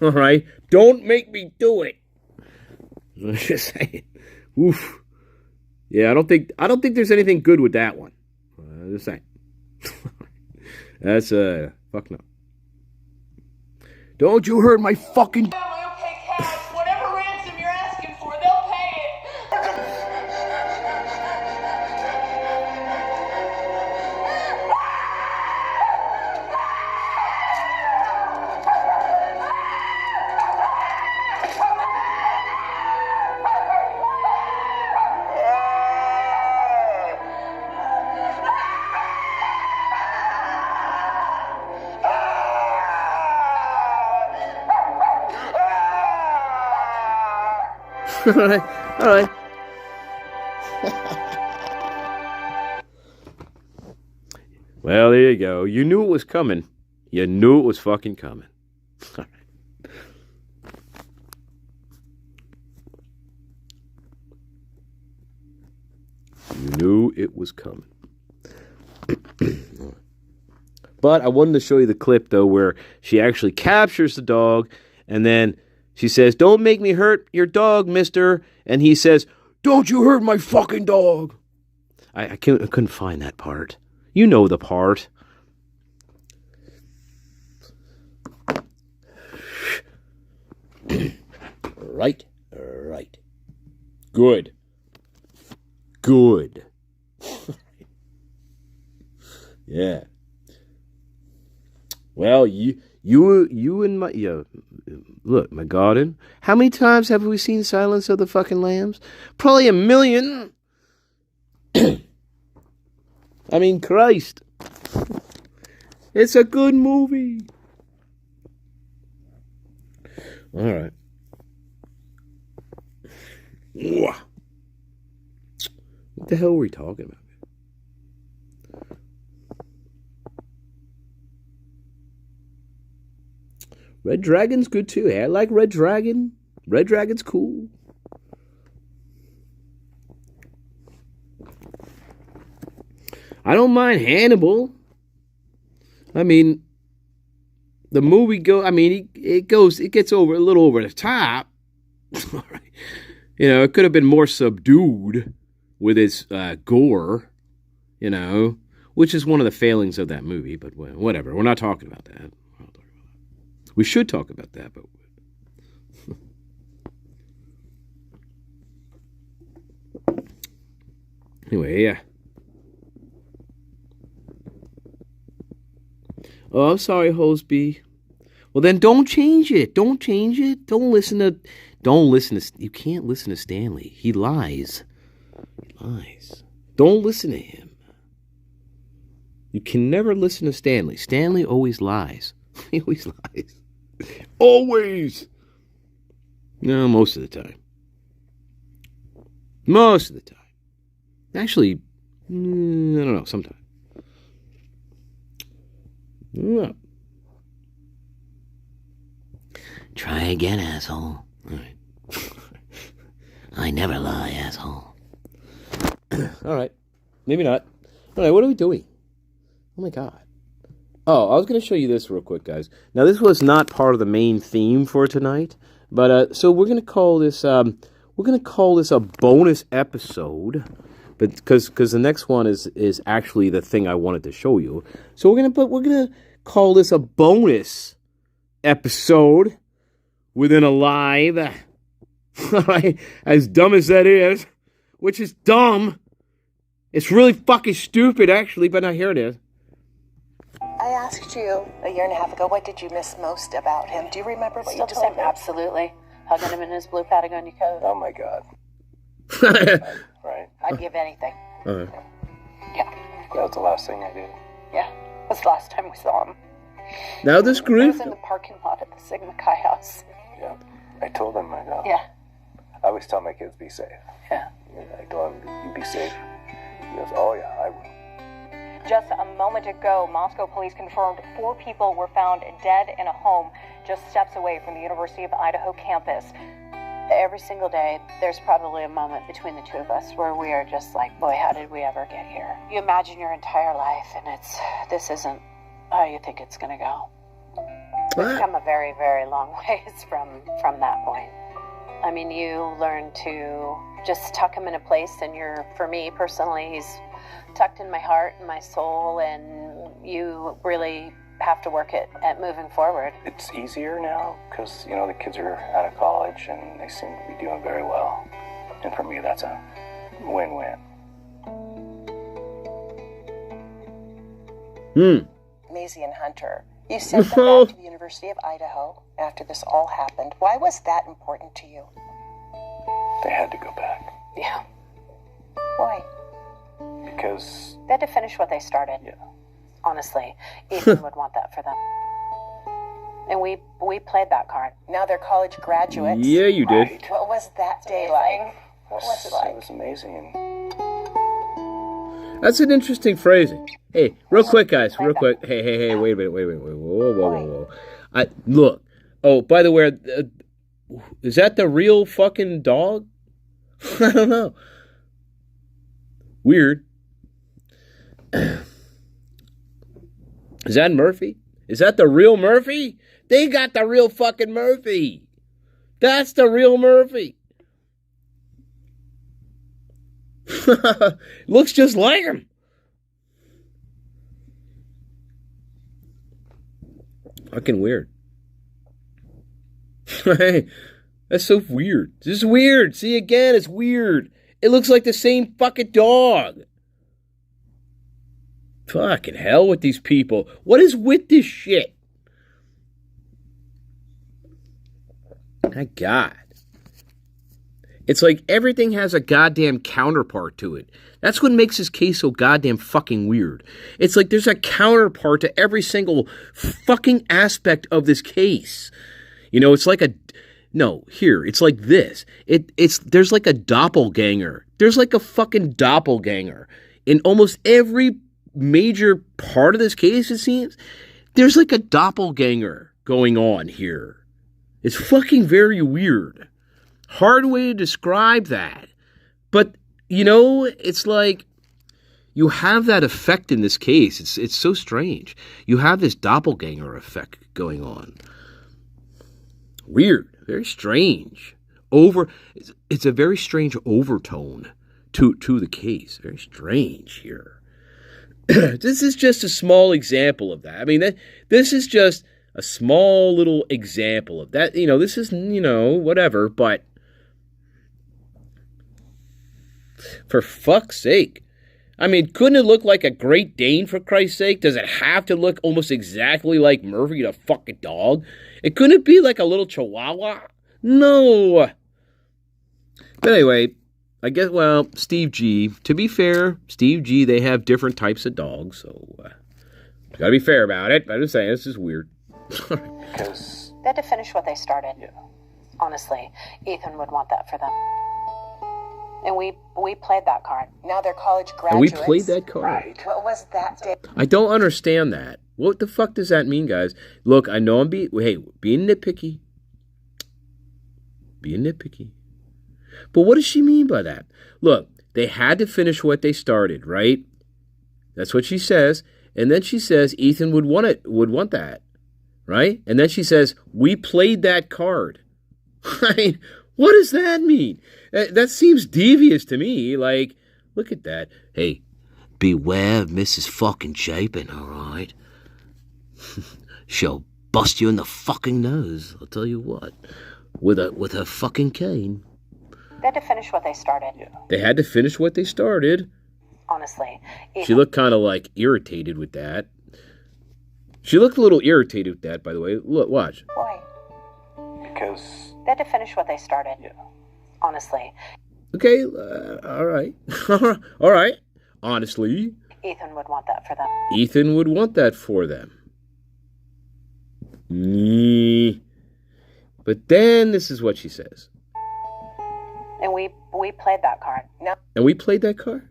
All right? Don't make me do it. I'm just saying. Oof. Yeah, I don't think there's anything good with that one. Just saying. That's fuck no. Don't you hurt my fucking. They'll pay cash. Whatever ransom you're asking for, they'll pay All right. Well, there you go. You knew it was coming. You knew it was fucking coming. All right. You knew it was coming. But I wanted to show you the clip, though, where she actually captures the dog, and then she says, "Don't make me hurt your dog, mister." And he says, "Don't you hurt my fucking dog." I couldn't find that part. You know the part. Right. Good. Yeah. Well, you and my look, my garden. How many times have we seen Silence of the fucking Lambs? Probably 1,000,000. I mean, Christ. It's a good movie. All right. What the hell were we talking about? Red Dragon's good too. I like Red Dragon. Red Dragon's cool. I don't mind Hannibal. I mean, the movie it gets a little over the top. You know, it could have been more subdued with its gore, you know, which is one of the failings of that movie, but whatever. We're not talking about that. We should talk about that, but anyway, yeah. Oh, I'm sorry, Hoseby. Well, then don't change it. Don't change it. Don't listen to. You can't listen to Stanley. He lies. Don't listen to him. You can never listen to Stanley. Stanley always lies. He always lies. Always. No, most of the time. Most of the time. Actually, I don't know, sometimes. Yeah. Try again, asshole. All right. I never lie, asshole. All right. Maybe not. All right, what are we doing? Oh, my God. Oh, I was going to show you this real quick, guys. Now, this was not part of the main theme for tonight, but so we're going to call this a bonus episode, but because the next one is actually the thing I wanted to show you. So we're gonna call this a bonus episode within a live. As dumb as that is, which is dumb. It's really fucking stupid, actually, but now here it is. I asked you a year and a half ago, what did you miss most about him? Do you remember what you told me? Absolutely. Hugging him in his blue Patagonia coat. Oh my God. Right. I'd give anything. Uh-huh. Yeah. That was the last thing I did. Yeah. That's the last time we saw him. Now this It group. was in the parking lot at the Sigma Chi house. Yeah. I told him, Yeah. I always tell my kids, be safe. Yeah. I told him, you be safe. He goes, oh yeah, I will. Just a moment ago, Moscow police confirmed 4 people were found dead in a home just steps away from the University of Idaho campus. Every single day, there's probably a moment between the two of us where we are just like, boy, how did we ever get here? You imagine your entire life, and this isn't how you think it's going to go. We've come a very, very long ways from that point. I mean, you learn to just tuck him in a place, and for me personally, he's tucked in my heart and my soul, and you really have to work at moving forward. It's easier now because, the kids are out of college and they seem to be doing very well. And for me, that's a win-win. Maisie and Hunter, you sent them back to the University of Idaho after this all happened. Why was that important to you? They had to go back Yeah. Why? because, They had to finish what they started. yeah. Honestly, Ethan would want that for them. And we played that card. Now they're college graduates. Yeah, you did. Right. What was that day like? What was it It like? was amazing. That's an interesting phrasing. Hey, real quick, guys, real quick. Hey, wait a minute, wait. Whoa. Look. Oh, by the way, is that the real fucking dog? I don't know. Weird. Is that Murphy? Is that the real Murphy? They got the real fucking Murphy. That's the real Murphy. Looks just like him. Fucking weird. Hey, that's so weird. This is weird. See, again, it's weird. It looks like the same fucking dog. Fucking hell with these people. What is with this shit? My God. It's like everything has a goddamn counterpart to it. That's what makes this case so goddamn fucking weird. It's like there's a counterpart to every single fucking aspect of this case. It's like it's like this. There's like a doppelganger. There's like a fucking doppelganger. In almost every major part of this case, it seems, there's like a doppelganger going on here. It's fucking very weird. Hard way to describe that. But, it's like you have that effect in this case. It's so strange. You have this doppelganger effect going on. Weird. Very strange. It's a very strange overtone to the case. Very strange here. This is just a small example of that. I mean, this is just a small little example of that. This is, whatever, but for fuck's sake. I mean, couldn't it look like a Great Dane, for Christ's sake? Does it have to look almost exactly like Murphy, the fucking dog? It couldn't be like a little Chihuahua? No. But anyway, I guess, Steve G. To be fair, Steve G, they have different types of dogs, so gotta be fair about it. But I'm just saying, this is weird. Because, They had to finish what they started. yeah. Honestly, Ethan would want that for them. And we played that card. Now they're college And graduates. we played that card. Right. What was that day? I don't understand that. What the fuck does that mean, guys? Look, I know I'm being nitpicky. Being nitpicky. But what does she mean by that? Look, they had to finish what they started, right? That's what she says. And then she says Ethan would want that, right? And then she says, we played that card. I mean, what does that mean? That seems devious to me. Like, look at that. Hey, beware of Mrs. fucking Chapin, all right? She'll bust you in the fucking nose, I'll tell you what. With her fucking cane. They had to finish what they started. Yeah. They had to finish what they started. Honestly. She looked kind of like irritated with that. She looked a little irritated with that, by the way. Look, watch. Why? Because... They had to finish what they started. Yeah. Honestly. Okay, all right. All right. Honestly. Ethan would want that for them. Ethan would want that for them. But then this is what she says. And we played that card. No. And we played that card?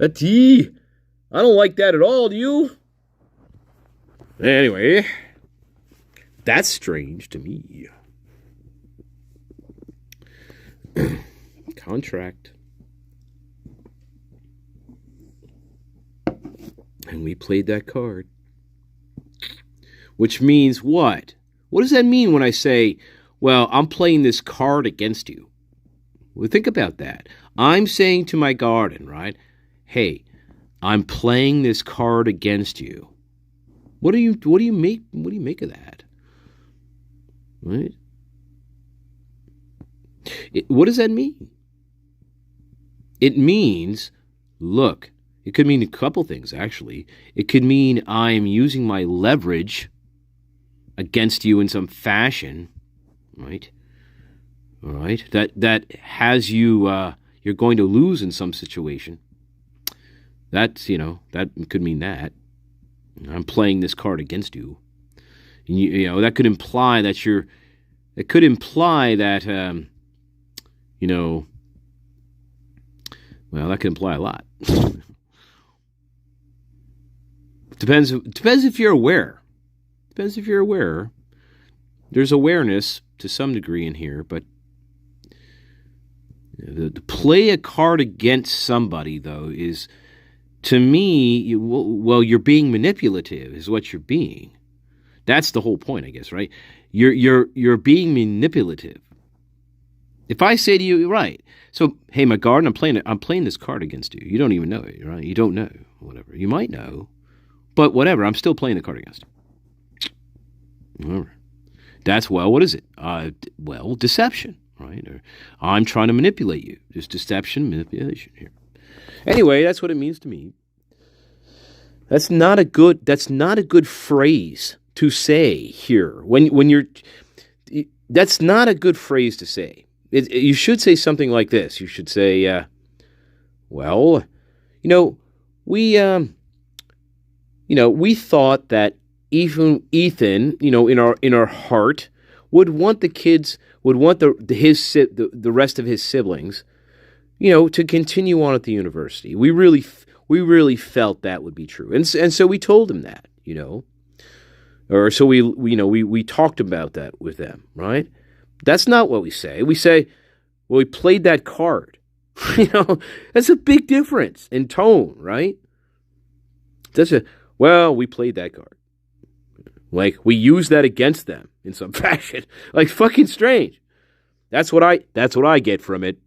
I don't like that at all, do you? Anyway, that's strange to me. Contract. And we played that card. Which means what? What does that mean when I say, well, I'm playing this card against you? Well, think about that. I'm saying to my garden, right? Hey, I'm playing this card against you. What do you make of that? Right? What does that mean? It means, look, it could mean a couple things, actually. It could mean I'm using my leverage against you in some fashion, right? All right, that has you, you're going to lose in some situation. That's, that could mean that. I'm playing this card against you. And that could imply that it could imply that, well, that could imply a lot. Depends if you're aware. Depends if you're aware. There's awareness to some degree in here, but to play a card against somebody, though, is, to me, you're being manipulative, is what you're being. That's the whole point, I guess, right? You're being manipulative. If I say to you, right, so hey, my garden, I'm playing this card against you. You don't even know it, right? You don't know, whatever. You might know, but whatever. I'm still playing the card against you. Whatever. That's, well, what is it? Well, deception, right? Or I'm trying to manipulate you. There's deception, manipulation here. Anyway, that's what it means to me. That's not a good phrase to say here. When you're, that's not a good phrase to say. You should say something like this. You should say, well, we thought that Ethan, in our heart, would want the kids, would want the rest of his siblings, to continue on at the university. We really felt that would be true, and so we told him that, or so we talked about that with them, right? That's not what we say. We say, well, we played that card. That's a big difference in tone, right? We played that card. Like, we use that against them in some fashion. Like, fucking strange. That's what I get from it.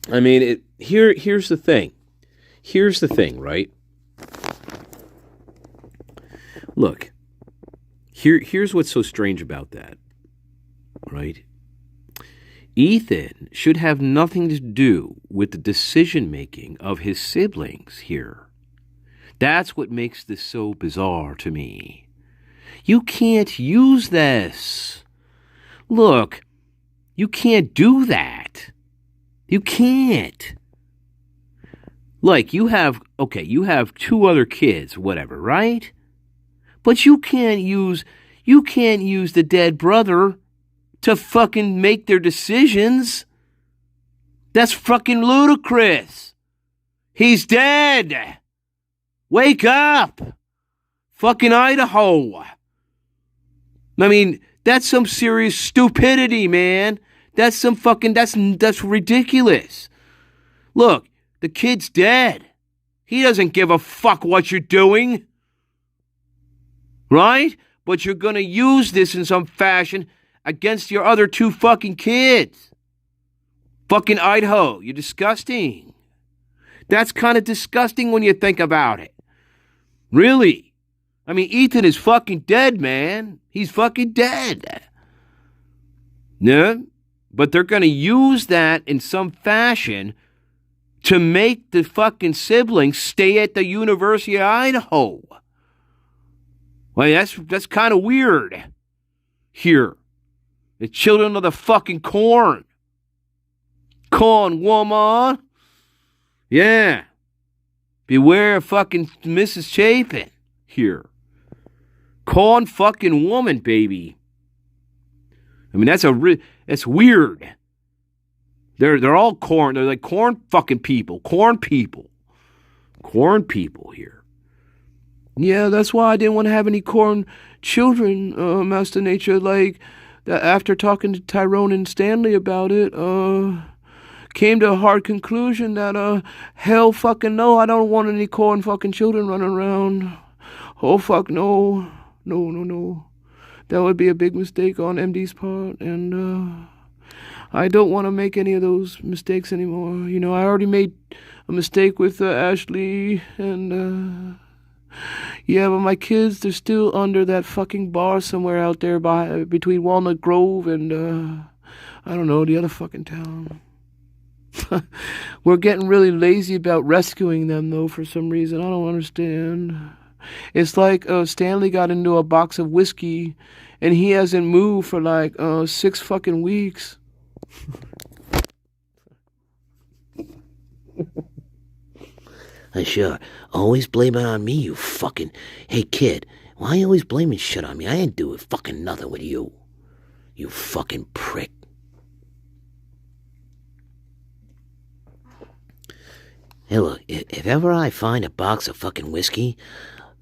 I mean, here's the thing. Here's the thing, right? Look, here's what's so strange about that, right? Ethan should have nothing to do with the decision-making of his siblings here. That's what makes this so bizarre to me. You can't use this. Look, you can't do that. You can't. Like, you have two other kids, whatever, right? But you can't use the dead brother to fucking make their decisions. That's fucking ludicrous. He's dead. Wake up. Fucking Idaho. I mean, that's some serious stupidity, man. That's ridiculous. Look, the kid's dead. He doesn't give a fuck what you're doing. Right? But you're gonna use this in some fashion against your other two fucking kids. Fucking Idaho, you're disgusting. That's kind of disgusting when you think about it. Really. I mean, Ethan is fucking dead, man. He's fucking dead. Yeah? But they're gonna use that in some fashion to make the fucking siblings stay at the University of Idaho. Well, that's kind of weird. Here. The children of the fucking corn. Corn woman. Yeah. Beware of fucking Mrs. Chapin. Here. Corn fucking woman, baby. I mean, that's weird. They're all corn. They're like corn fucking people. Corn people. Corn people here. Yeah, that's why I didn't want to have any corn children, Master Nature. Like, after talking to Tyrone and Stanley about it, came to a hard conclusion that, hell fucking no, I don't want any corn fucking children running around. Oh, fuck no. No. That would be a big mistake on MD's part, and, I don't want to make any of those mistakes anymore. You know, I already made a mistake with Ashley, and, yeah, but my kids, they're still under that fucking bar somewhere out there between Walnut Grove and, I don't know, the other fucking town. We're getting really lazy about rescuing them, though, for some reason. I don't understand. It's like Stanley got into a box of whiskey, and he hasn't moved for like 6 fucking weeks. Sure. Always blame it on me, you fucking... Hey, kid, why you always blaming shit on me? I ain't doing fucking nothing with you. You fucking prick. Hey, look, if ever I find a box of fucking whiskey,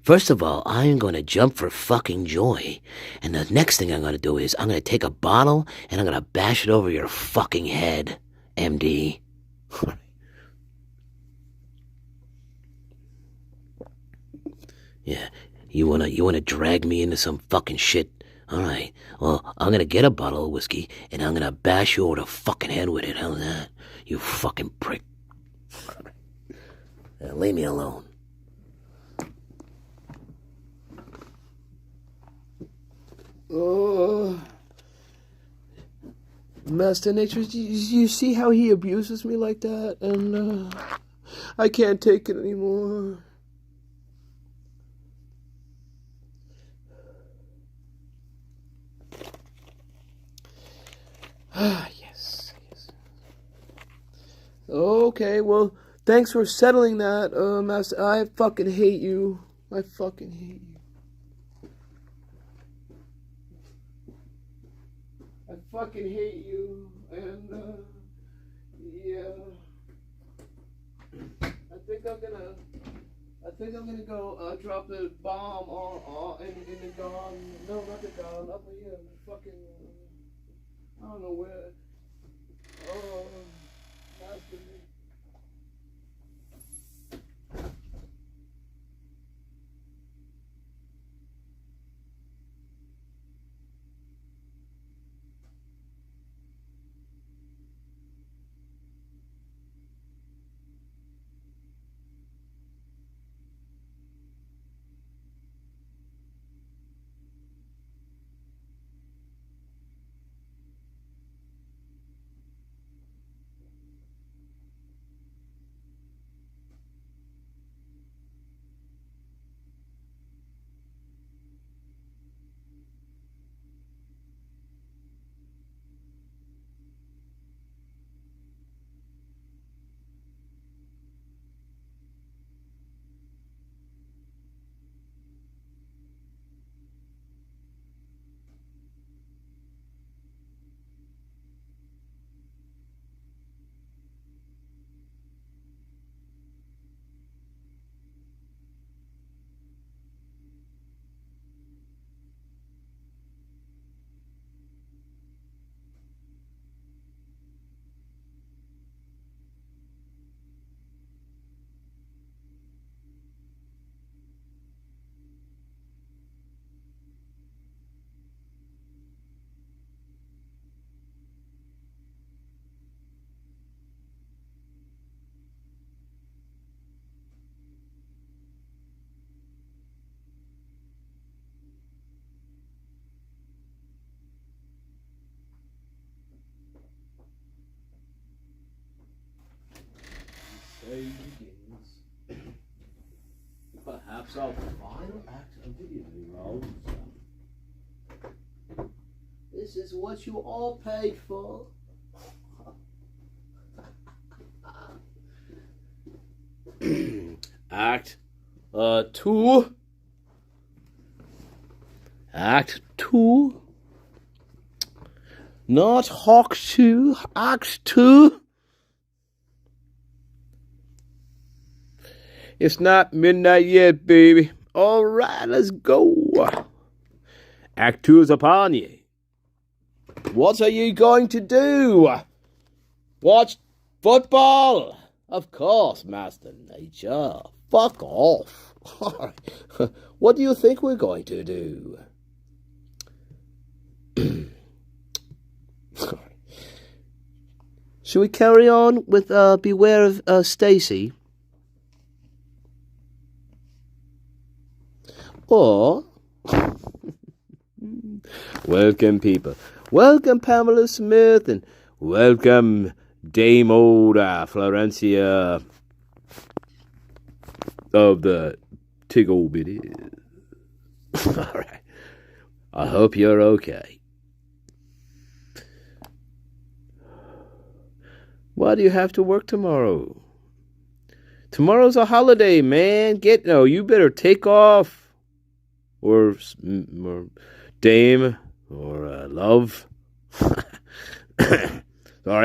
first of all, I am gonna jump for fucking joy. And the next thing I'm gonna do is I'm gonna take a bottle and I'm gonna bash it over your fucking head, MD. Yeah, you wanna drag me into some fucking shit? Alright, well, I'm gonna get a bottle of whiskey, and I'm gonna bash you over the fucking head with it. How's that? You fucking prick. Leave me alone. Master Nature, you see how he abuses me like that? And, I can't take it anymore. Yes. Okay, well, thanks for settling that, Master. I fucking hate you. I fucking hate you. I fucking hate you. And, yeah. I think I'm gonna go drop the bomb in the Don. No, not the Don. Up here, fucking. I don't know where. Oh, Master. So, final act of the evening rolls. This is what you all paid for. Act 2. Act 2. Not Hawk 2. Act 2. It's not midnight yet, baby. All right, let's go. Act 2 is upon you. What are you going to do? Watch football? Of course, Master Nature. Fuck off. What do you think we're going to do? Should we carry on with Beware of Stacy? Or, welcome people. Welcome Pamela Smith and welcome Dame Old Florencia of the Tiggle Bitty. Alright. I hope you're okay. Why do you have to work tomorrow? Tomorrow's a holiday, man. You better take off. Or dame, or love. Sorry. All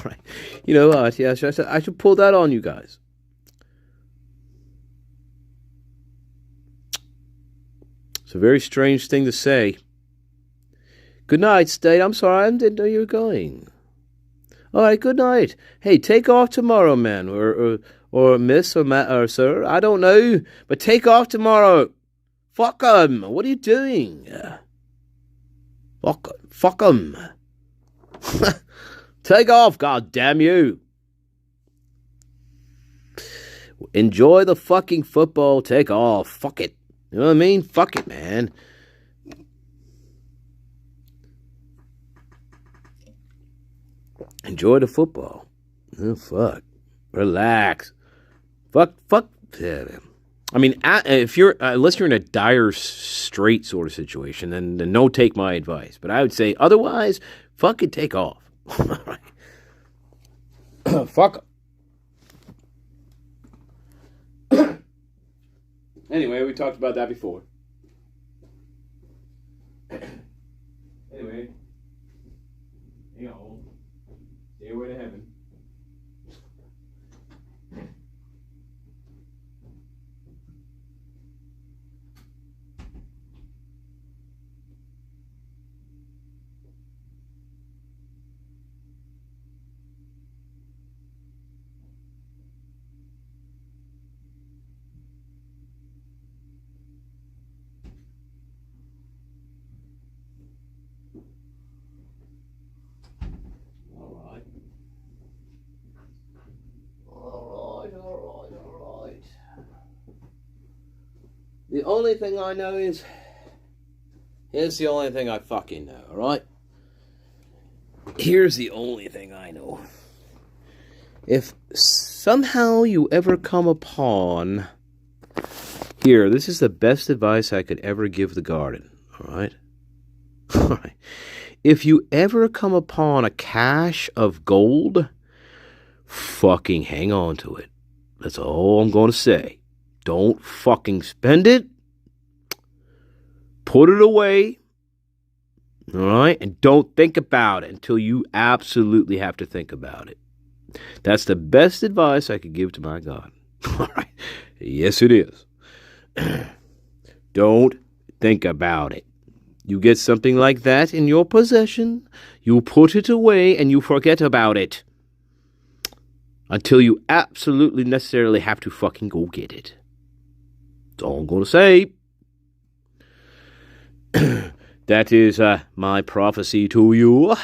right. You know what? Yeah, I should pull that on you guys. It's a very strange thing to say. Good night, State. I'm sorry, I didn't know you were going. All right, good night. Hey, take off tomorrow, man, or miss, or sir. I don't know, but take off tomorrow. Fuck 'em. What are you doing? Fuck 'em. Take off, god damn you. Enjoy the fucking football. Take off. Fuck it. You know what I mean? Fuck it, man. Enjoy the football. Oh, fuck. Relax. Fuck. I mean, if you're, unless you're in a dire straight sort of situation, then don't take my advice. But I would say, otherwise, fucking take off. All right. Fuck. Anyway, we talked about that before. Anyway, stairway to heaven. All right. The only thing I know is, here's the only thing I fucking know, all right? Here's the only thing I know. If somehow you ever come upon, here, this is the best advice I could ever give the garden, all right? All right. If you ever come upon a cache of gold, fucking hang on to it. That's all I'm going to say. Don't fucking spend it. Put it away. All right? And don't think about it until you absolutely have to think about it. That's the best advice I could give to my God. All right? Yes, it is. Don't think about it. You get something like that in your possession, you put it away, and you forget about it. Until you absolutely necessarily have to fucking go get it. That's all I'm going to say. That is my prophecy to you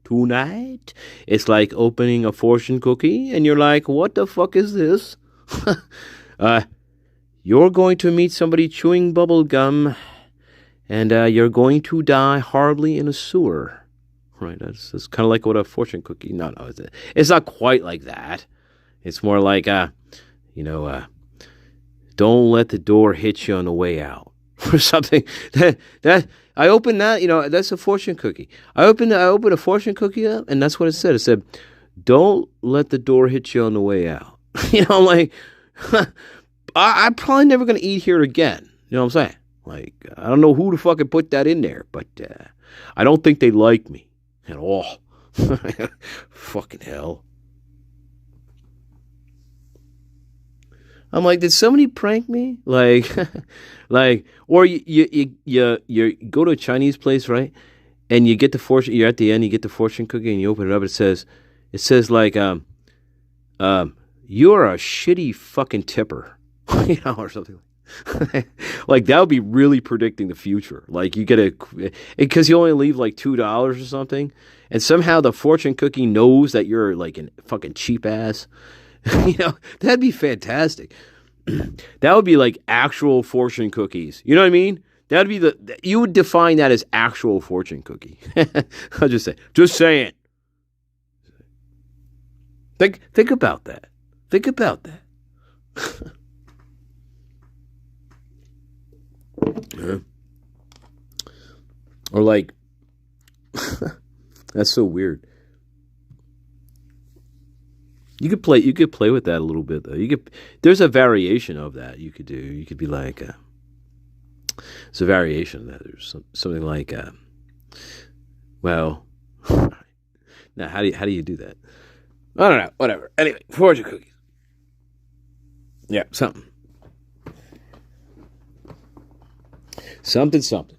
tonight. It's like opening a fortune cookie, and you're like, what the fuck is this? You're going to meet somebody chewing bubble gum, and you're going to die horribly in a sewer. Right, that's kind of like what a fortune cookie... No, it's not quite like that. It's more like, don't let the door hit you on the way out. Or something. That I opened that, that's a fortune cookie. I opened a fortune cookie up, and that's what it said. It said, don't let the door hit you on the way out. I'm like, I'm probably never going to eat here again. You know what I'm saying? Like, I don't know who the fucking put that in there, but I don't think they like me at all. Fucking hell. I'm like, did somebody prank me? Like, or you go to a Chinese place, right? And you get the fortune. You're at the end. You get the fortune cookie, and you open it up. It says like, you're a shitty fucking tipper, or something. Like that would be really predicting the future. Like you get because you only leave like $2 or something, and somehow the fortune cookie knows that you're like a fucking cheap ass. That'd be fantastic. That would be like actual fortune cookies. You know what I mean? That'd be you would define that as actual fortune cookie. I'll just saying. Think about that. Think about that. Or like, that's so weird. You could play with that a little bit though. There's a variation of that you could do. You could be like, it's a variation of that. There's something like, well, now how do you do that? I don't know. Whatever. Anyway, fortune cookies. Yeah, something.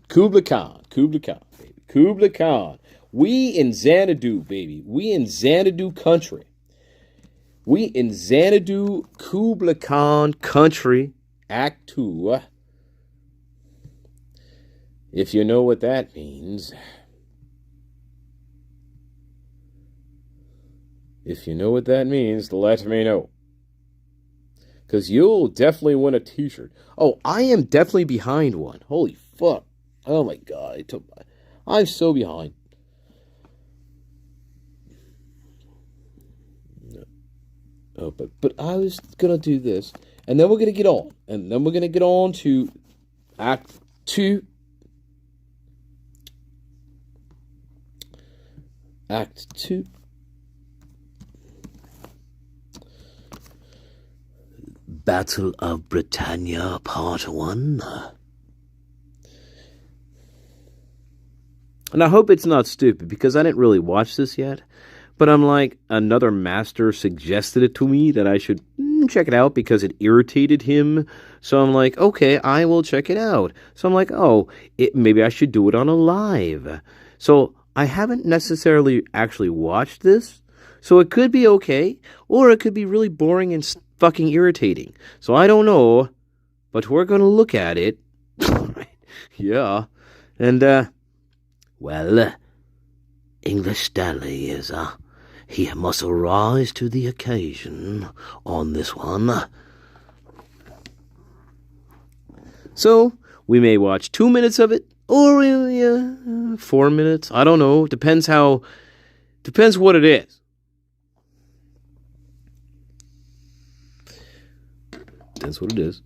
Kubla Khan, baby. Kubla Khan. We in Xanadu, baby. We in Xanadu country. We in Xanadu, Kubla Khan country, Act 2. If you know what that means. If you know what that means, let me know. Because you'll definitely win a t-shirt. Oh, I am definitely behind one. Holy fuck. Oh my god. I'm so behind. Oh, but I was gonna do this, and then we're gonna get on, and then we're gonna get on to Act 2. Act 2. Battle of Britannia, Part 1. And I hope it's not stupid, because I didn't really watch this yet. But I'm like, another master suggested it to me that I should check it out because it irritated him. So I'm like, okay, I will check it out. So I'm like, maybe I should do it on a live. So I haven't necessarily actually watched this. So it could be okay, or it could be really boring and fucking irritating. So I don't know, but we're going to look at it. Yeah. And, well, English Stanley is, he must rise to the occasion on this one. So, we may watch 2 minutes of it, or 4 minutes. I don't know. Depends what it is. That's what it is.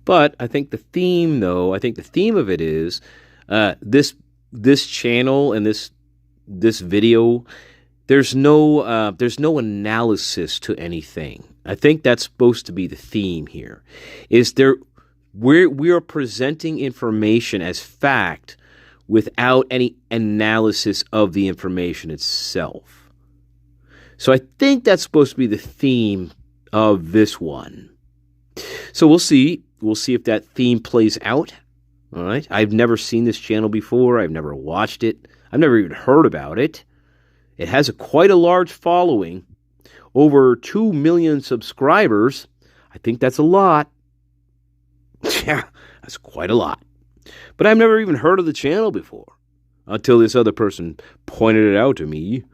But I think the theme of it is this channel and this video. There's no analysis to anything. I think that's supposed to be the theme here. We are presenting information as fact without any analysis of the information itself. So I think that's supposed to be the theme of this one. So we'll see. We'll see if that theme plays out. All right. I've never seen this channel before. I've never watched it. I've never even heard about it. It has quite a large following. Over 2 million subscribers. I think that's a lot. Yeah, that's quite a lot. But I've never even heard of the channel before. Until this other person pointed it out to me.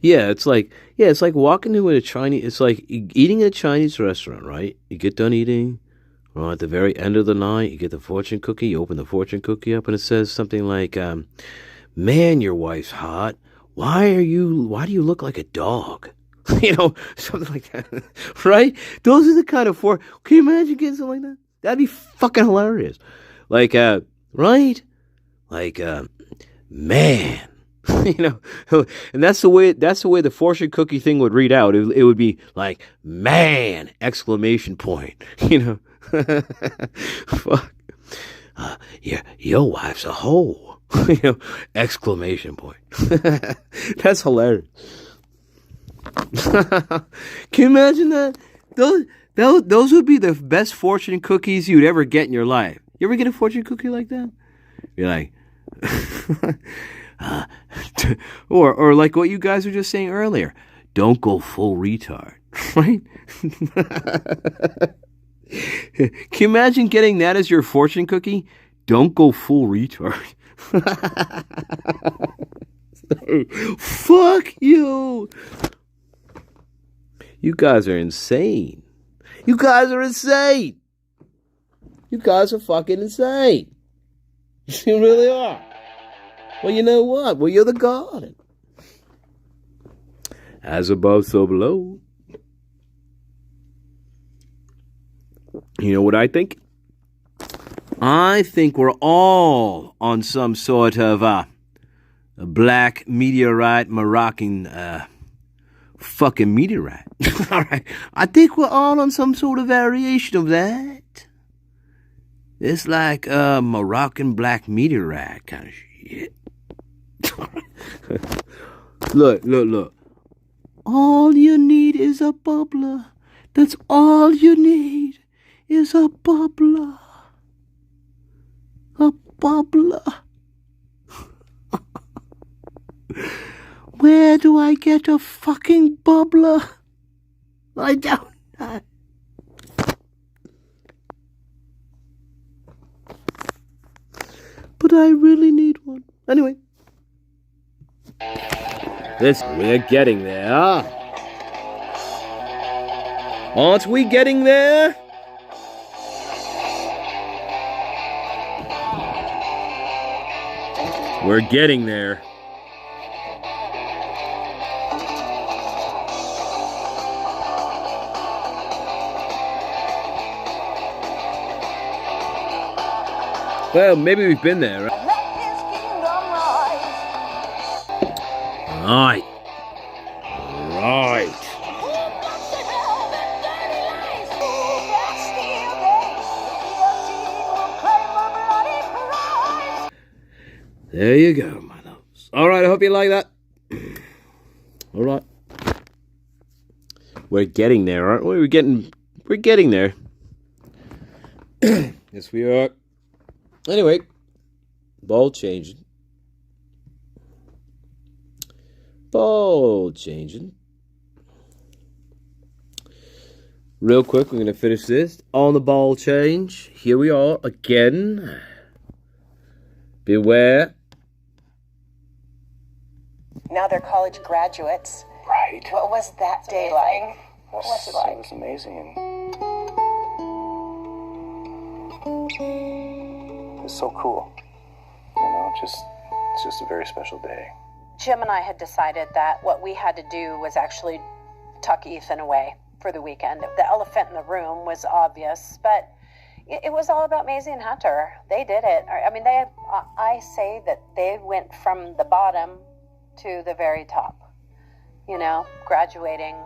It's like walking to a Chinese. It's like eating at a Chinese restaurant, right? You get done eating, well, at the very end of the night, you get the fortune cookie. You open the fortune cookie up, and it says something like, "Man, your wife's hot. Why do you look like a dog?" Something like that, right? Those are the kind of Can you imagine getting something like that? That'd be fucking hilarious. Like, right? Like, man. And that's the way the fortune cookie thing would read out. It would be like, man, exclamation point. Fuck. Your wife's a hoe. Exclamation point. That's hilarious. Can you imagine that? Those would be the best fortune cookies you'd ever get in your life. You ever get a fortune cookie like that? You're like, or like what you guys were just saying earlier. Don't go full retard, right? Can you imagine getting that as your fortune cookie? Don't go full retard. Fuck you. You guys are insane. You guys are insane. You guys are fucking insane. You really are. Well, you know what? Well, you're the god. As above, so below. You know what I think? I think we're all on some sort of a black meteorite Moroccan fucking meteorite. All right. I think we're all on some sort of variation of that. It's like a Moroccan black meteorite kind of shit. Look. All you need is a bubbler. That's all you need is a bubbler. A bubbler. Where do I get a fucking bubbler? I don't know. But I really need one. Anyway. We're getting there. Aren't we getting there? We're getting there. Well, maybe we've been there, right? Right. There you go, my loves. All right, I hope you like that. All right. We're getting there, aren't we? We're getting there. Yes, we are. Anyway, ball changing. Real quick, we're going to finish this. On the ball change. Here we are again. Beware. Now they're college graduates. Right. What was that day like? What was it like? It was amazing. It was so cool. It's just a very special day. Jim and I had decided that what we had to do was actually tuck Ethan away for the weekend. The elephant in the room was obvious, but it was all about Maisie and Hunter. They did it. I mean, I say that they went from the bottom to the very top, graduating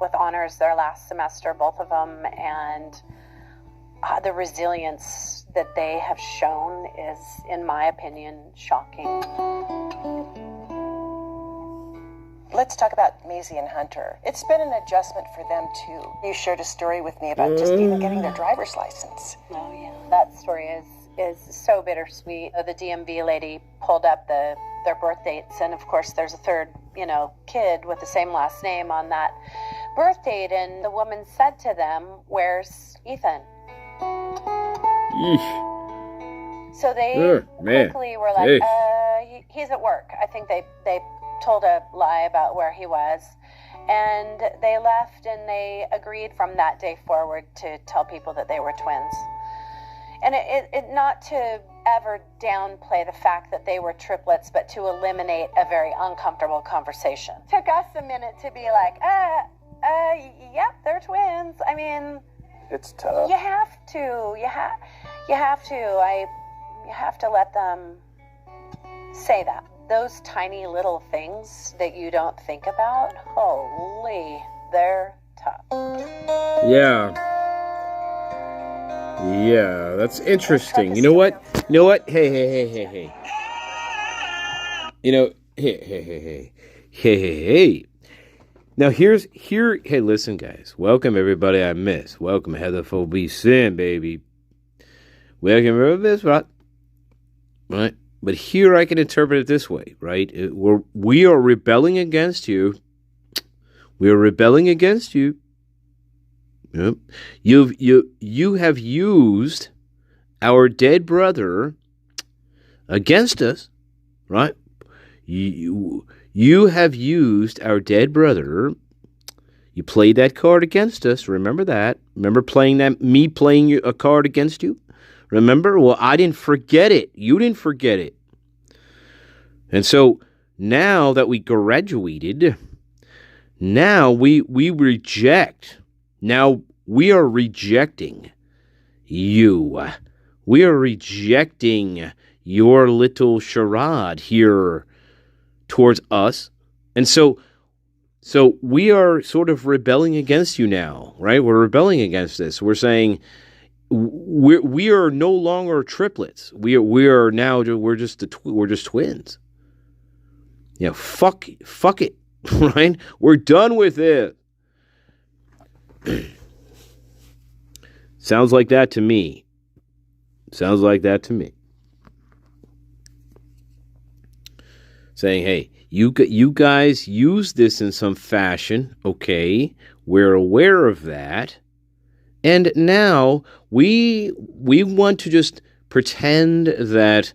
with honors their last semester, both of them, and the resilience that they have shown is, in my opinion, shocking. Let's talk about Maisie and Hunter. It's been an adjustment for them, too. You shared a story with me about just even getting their driver's license. Oh, yeah. That story is so bittersweet. The DMV lady pulled up their birth dates, and of course there's a third, kid with the same last name on that birth date, and the woman said to them, "Where's Ethan?" Yeesh. So they Man. quickly were like, he's at work. I think they told a lie about where he was. And they left, and they agreed from that day forward to tell people that they were twins. And it not to ever downplay the fact that they were triplets, but to eliminate a very uncomfortable conversation. Took us a minute to be like, yep, they're twins. I mean, It's tough. you have to. You have to let them say that. Those tiny little things that you don't think about, holy, they're tough. Yeah. Yeah, that's interesting. You know what? Hey. You know, hey. Now hey, listen, guys. Welcome, everybody I miss. Welcome, Heatherphobia Sin, baby. Welcome, everybody, right? But here I can interpret it this way, right? We are rebelling against you. We are rebelling against you. Yep. You have used our dead brother against us, right? You have used our dead brother. You played that card against us. Remember that? Remember me playing a card against you? Remember? Well, I didn't forget it. You didn't forget it. And so now that we graduated, now we reject. Now we are rejecting you. We are rejecting your little charade here towards us. And so we are sort of rebelling against you now, right? We're rebelling against this. We're saying we are no longer triplets. We are now we're just twins. Yeah, fuck it, right? We're done with it. Sounds like that to me. Saying, hey, you guys use this in some fashion, okay? We're aware of that. And now we want to just pretend that,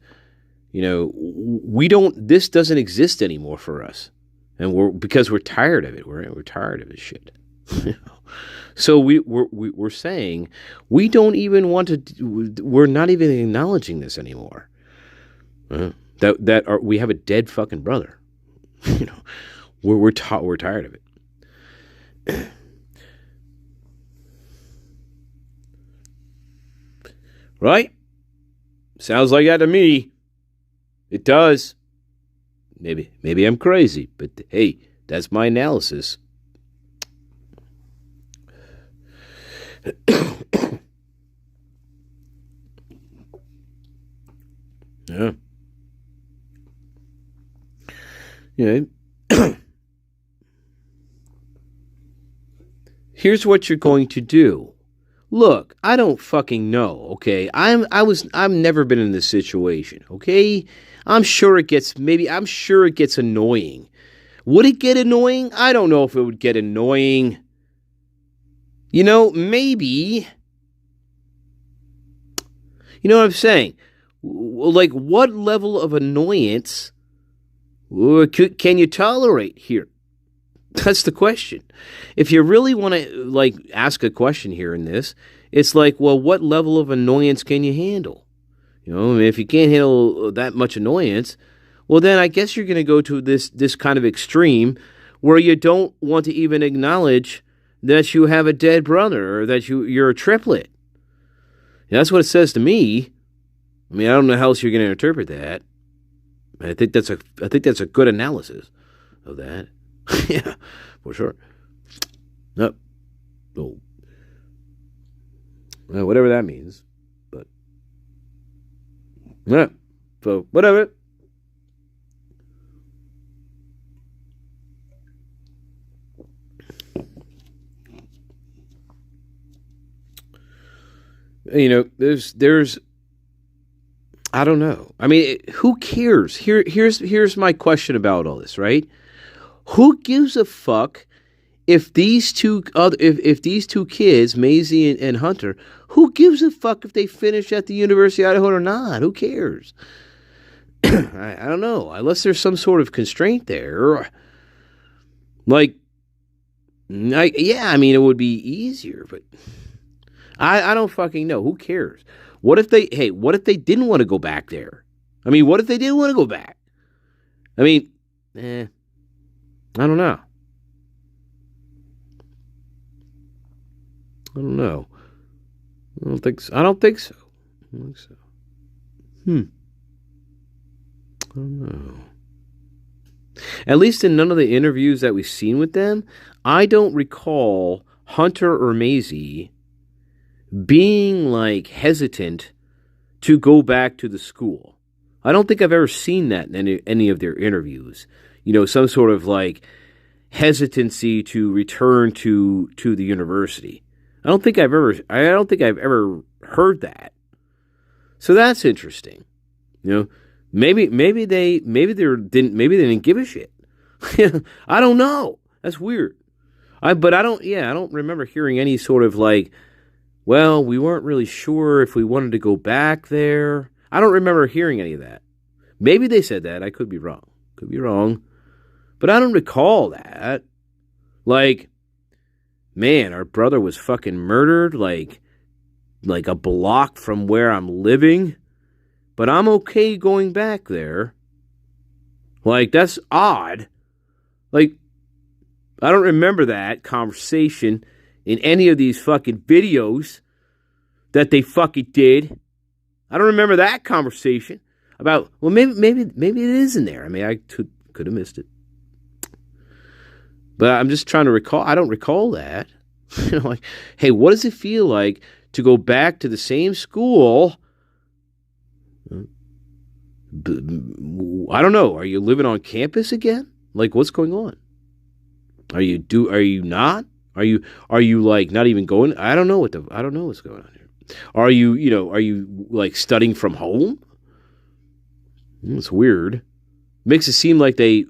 this doesn't exist anymore for us. And because we're tired of it. We're tired of this shit. So we're saying we don't even want to. We're not even acknowledging this anymore. We have a dead fucking brother. We're tired of it. Right? Sounds like that to me. It does. Maybe I'm crazy, but hey, that's my analysis. Yeah. Here's what you're going to do. Look, I don't fucking know, okay? I've never been in this situation, okay? I'm sure it gets annoying. Would it get annoying? I don't know if it would get annoying. Maybe. You know what I'm saying? Like, what level of annoyance can you tolerate here? That's the question. If you really want to, ask a question here in this, it's like, well, what level of annoyance can you handle? If you can't handle that much annoyance, well, then I guess you're going to go to this kind of extreme where you don't want to even acknowledge that you have a dead brother or that you're a triplet. That's what it says to me. I mean, I don't know how else you're going to interpret that. I think that's a good analysis of that. Yeah, for sure. No. Oh. Well, whatever that means. But yeah. So whatever. There's I don't know. I mean, who cares? Here's my question about all this, right? Who gives a fuck if these two kids, Maisie and Hunter, who gives a fuck if they finish at the University of Idaho or not? Who cares? I don't know. Unless there's some sort of constraint there. Like, I mean, it would be easier, but I don't fucking know. Who cares? What if they didn't want to go back there? I mean, what if they didn't want to go back? I mean, I don't know. I don't think so. I don't think so. I don't know. At least in none of the interviews that we've seen with them, I don't recall Hunter or Maisie being like hesitant to go back to the school. I don't think I've ever seen that in any of their interviews. You know, some sort of like hesitancy to return to the university. I don't think I've ever heard that. So that's interesting. You know, maybe they didn't give a shit. I don't know. That's weird. I don't remember hearing any sort of like, well, we weren't really sure if we wanted to go back there. I don't remember hearing any of that. Maybe they said that. I could be wrong. But I don't recall that. Like, man, our brother was fucking murdered like a block from where I'm living. But I'm okay going back there. Like, that's odd. Like, I don't remember that conversation in any of these fucking videos that they fucking did. I don't remember that conversation about, well, maybe it is in there. I mean, I could have missed it. But I'm just trying to recall. I don't recall that. You know, like, hey, what does it feel like to go back to the same school? I don't know. Are you living on campus again? Like, what's going on? Are you not? Are you like not even going? I don't know what's going on here. Are you like studying from home? It's weird. Makes it seem like they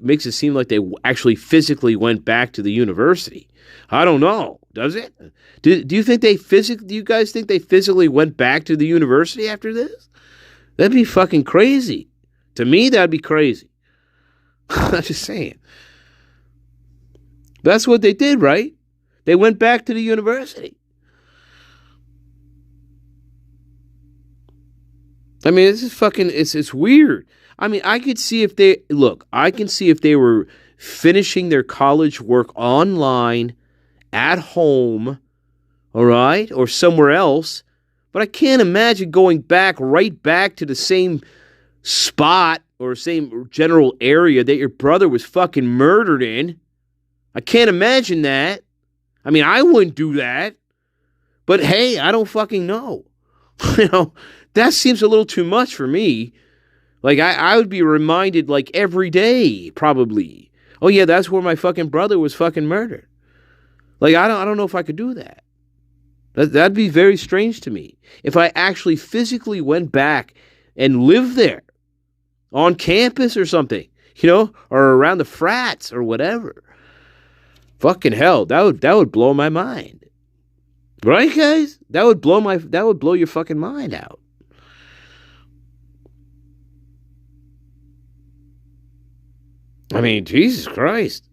actually physically went back to the university. I don't know. Does it? Do you guys think they physically went back to the university after this? That'd be fucking crazy. To me, that'd be crazy. I'm just saying. That's what they did, right? They went back to the university. I mean, this is fucking, it's weird. I mean, I can see if they were finishing their college work online, at home, all right, or somewhere else, but I can't imagine going right back to the same spot or same general area that your brother was fucking murdered in. I can't imagine that. I mean, I wouldn't do that. But hey, I don't fucking know. You know, that seems a little too much for me. Like, I would be reminded, like, every day, probably. Oh, yeah, that's where my fucking brother was fucking murdered. Like, I don't know if I could do that. That'd be very strange to me. If I actually physically went back and lived there, on campus or something, you know, or around the frats or whatever. Fucking hell, that would blow my mind. Right, guys? That would blow your fucking mind out. I mean, Jesus Christ.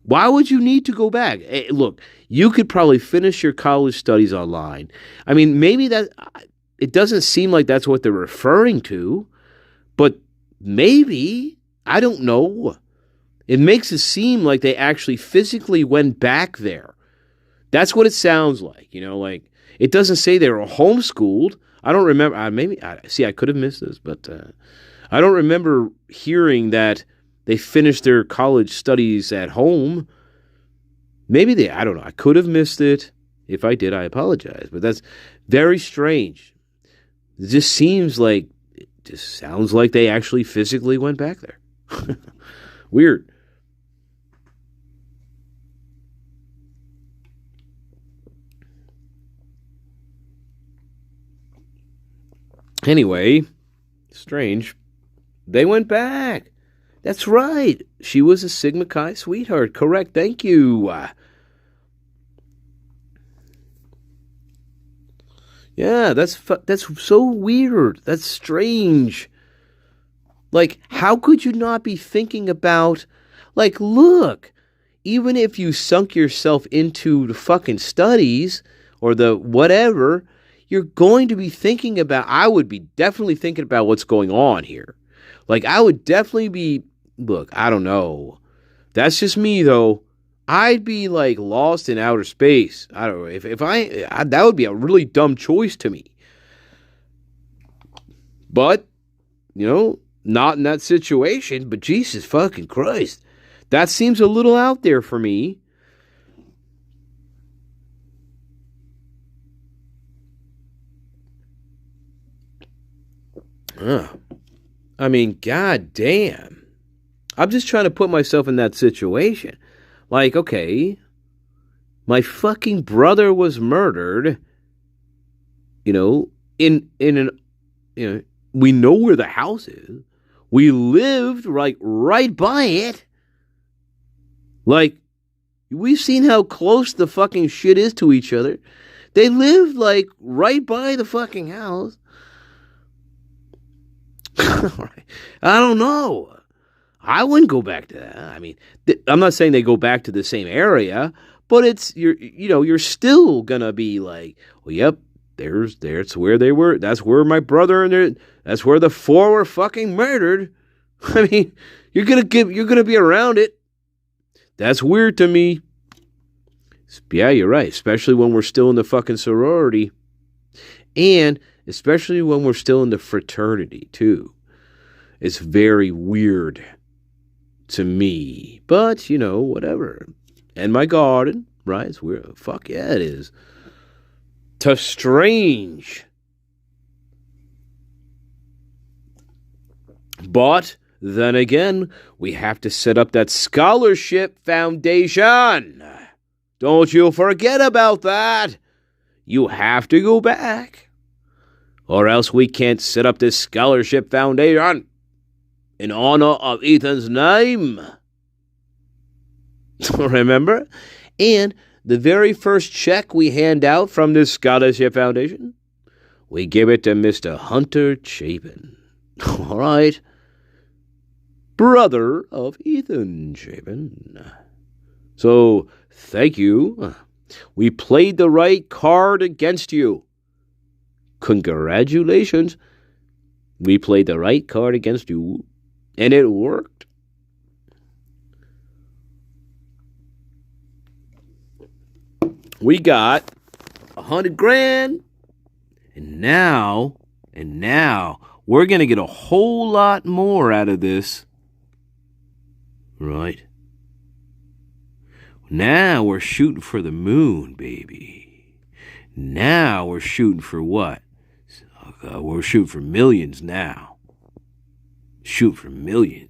Why would you need to go back? Hey, look, you could probably finish your college studies online. I mean, maybe it doesn't seem like that's what they're referring to, but maybe, I don't know. It makes it seem like they actually physically went back there. That's what it sounds like, you know, like, it doesn't say they were homeschooled. I don't remember, I could have missed this, but I don't remember hearing that they finished their college studies at home. Maybe I don't know, I could have missed it. If I did, I apologize, but that's very strange. It just sounds like they actually physically went back there. Weird. Anyway, strange. They went back. That's right. She was a Sigma Chi sweetheart. Correct. Thank you. Yeah, that's so weird. That's strange. Like, how could you not be thinking about, like, look, even if you sunk yourself into the fucking studies or the whatever, you're going to be thinking about, I would be definitely thinking about what's going on here. Like, I would definitely be, look, I don't know. That's just me, though. I'd be, like, lost in outer space. I don't know. If I that would be a really dumb choice to me. But, not in that situation, but Jesus fucking Christ. That seems a little out there for me. I mean, god damn. I'm just trying to put myself in that situation. Like, okay, my fucking brother was murdered, in an, we know where the house is. We lived right by it. Like, we've seen how close the fucking shit is to each other. They lived, like, right by the fucking house. I don't know. I wouldn't go back to that. I mean, I'm not saying they go back to the same area, but you're still gonna be like, well, yep, there's where they were. That's where my brother that's where the four were fucking murdered. I mean, you're gonna be around it. That's weird to me. Yeah, you're right. Especially when we're still in the fucking sorority. And especially when we're still in the fraternity, too. It's very weird to me. But, whatever. And my garden, right? It's weird. Fuck yeah, it is. To strange. But then again, we have to set up that scholarship foundation. Don't you forget about that. You have to go back. Or else we can't set up this scholarship foundation in honor of Ethan's name. Remember? And the very first check we hand out from this scholarship foundation, we give it to Mr. Hunter Chapin. All right? Brother of Ethan Chapin. So, thank you. We played the right card against you. Congratulations. We played the right card against you, and it worked. We got $100,000, and now we're gonna get a whole lot more out of this. Right. Now we're shooting for the moon, baby. Now we're shooting for what? We're shooting for millions now. Shoot for millions.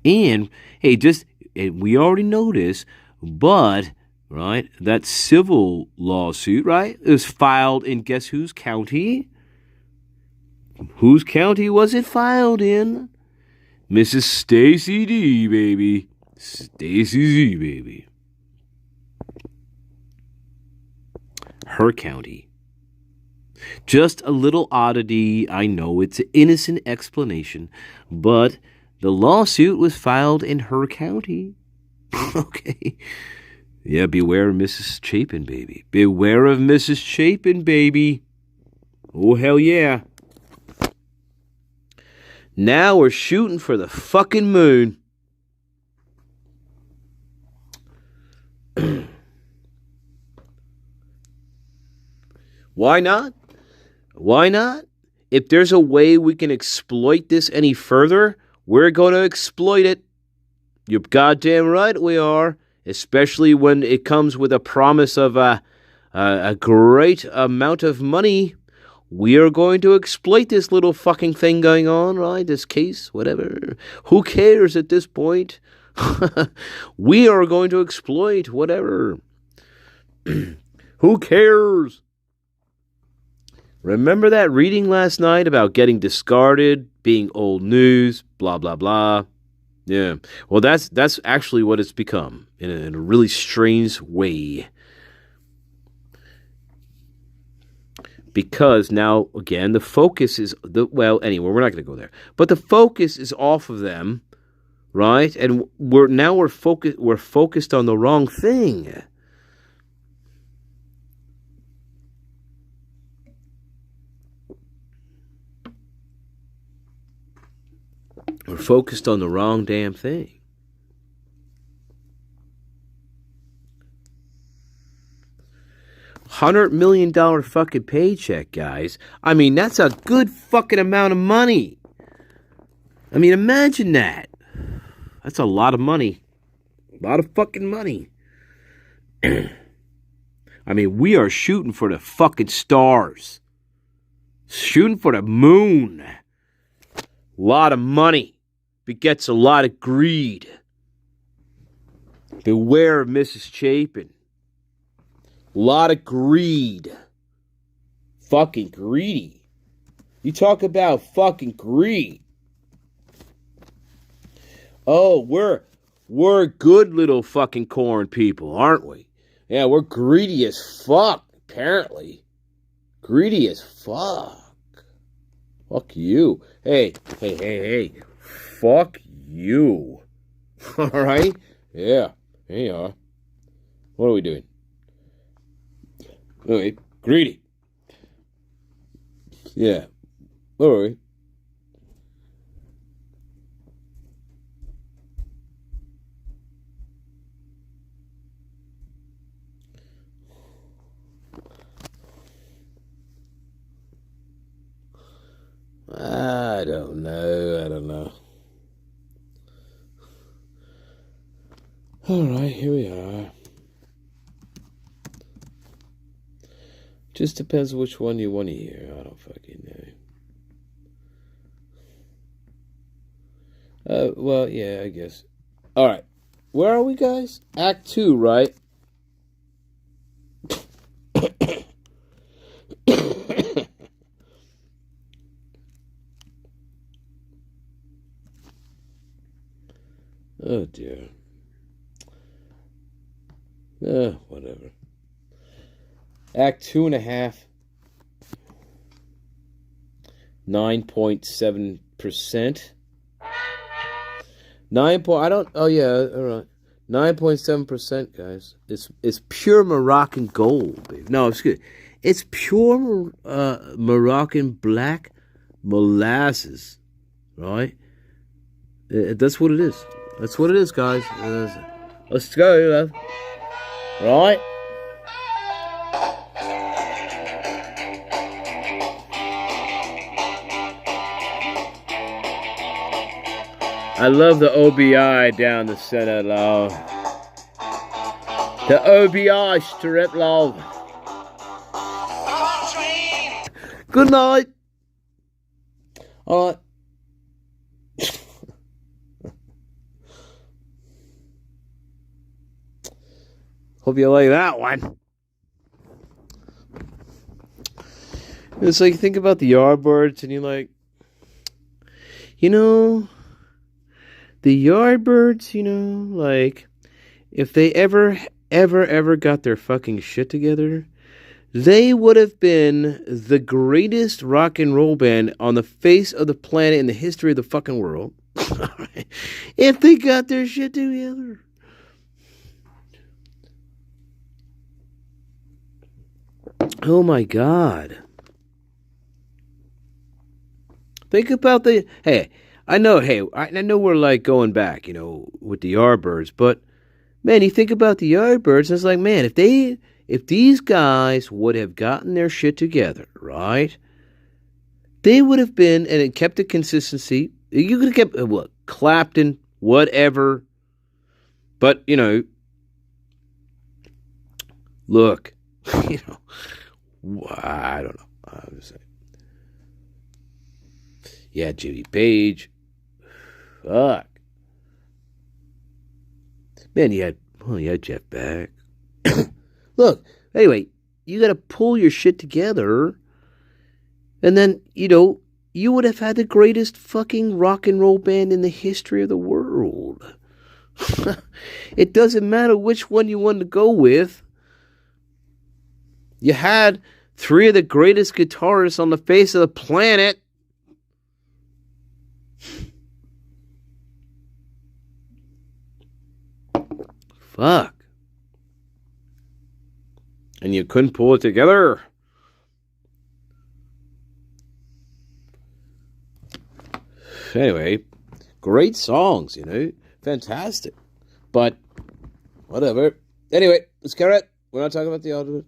And, hey, we already know this, but, right, that civil lawsuit, right, it was filed in guess whose county? Whose county was it filed in? Mrs. Stacy D, baby. Stacy Z, baby. Her county. Just a little oddity. I know it's an innocent explanation, but the lawsuit was filed in her county. Okay. Yeah, beware of Mrs. Chapin, baby. Beware of Mrs. Chapin, baby. Oh, hell yeah. Now we're shooting for the fucking moon. Why not? Why not? If there's a way we can exploit this any further, we're going to exploit it. You're goddamn right we are. Especially when it comes with a promise of a great amount of money. We are going to exploit this little fucking thing going on, right? This case, whatever. Who cares at this point? We are going to exploit whatever. Who cares? Remember that reading last night about getting discarded, being old news, blah, blah, blah? Yeah. Well, that's actually what it's become in a really strange way. Because now, again, the focus is well, anyway, we're not going to go there. But the focus is off of them, right? And we're focused on the wrong thing. We're focused on the wrong damn thing. $100 million fucking paycheck, guys. I mean, that's a good fucking amount of money. I mean, imagine that. That's a lot of money. A lot of fucking money. I mean, we are shooting for the fucking stars. Shooting for the moon. A lot of money begets a lot of greed. Beware of Mrs. Chapin. A lot of greed. Fucking greedy. You talk about fucking greed. Oh, we're good little fucking corn people, aren't we? Yeah, we're greedy as fuck, apparently. Greedy as fuck. Fuck you. Hey. Fuck you. Alright? Yeah. Here you are. What are we doing? Okay. Greedy. Yeah. What are we? I don't know. Alright, here we are. Just depends which one you want to hear. I don't fucking know. Well, yeah, I guess. Alright. Where are we, guys? Act 2, right? Oh, dear. Whatever. Act 2.5. 9.7%. 9.7%, guys. It's pure Moroccan gold, baby. No, it's good. It's pure Moroccan black molasses, right? That's what it is. That's what it is, guys. Let's go, right? I love the OBI down the center, love. The OBI strip, love. Good night. All right. Hope you like that one. It's like, think about the Yardbirds, and you're like, the Yardbirds, like, if they ever got their fucking shit together, they would have been the greatest rock and roll band on the face of the planet in the history of the fucking world. If they got their shit together. Oh my God. Think about I know we're like going back, with the Yardbirds, but man, you think about the Yardbirds, and it's like, man, if these guys would have gotten their shit together, right? They would have been, and it kept the consistency. You could have kept, Clapton, whatever. But, look, I don't know. I'm just saying. Yeah, Jimmy Page. Fuck. Man, you had Jeff Beck. Look, anyway, you got to pull your shit together, and then, you would have had the greatest fucking rock and roll band in the history of the world. It doesn't matter which one you want to go with. You had 3 of the greatest guitarists on the face of the planet. Fuck. And you couldn't pull it together. Anyway, great songs, you know. Fantastic. But, whatever. Anyway, let's carry it. We're not talking about the audio.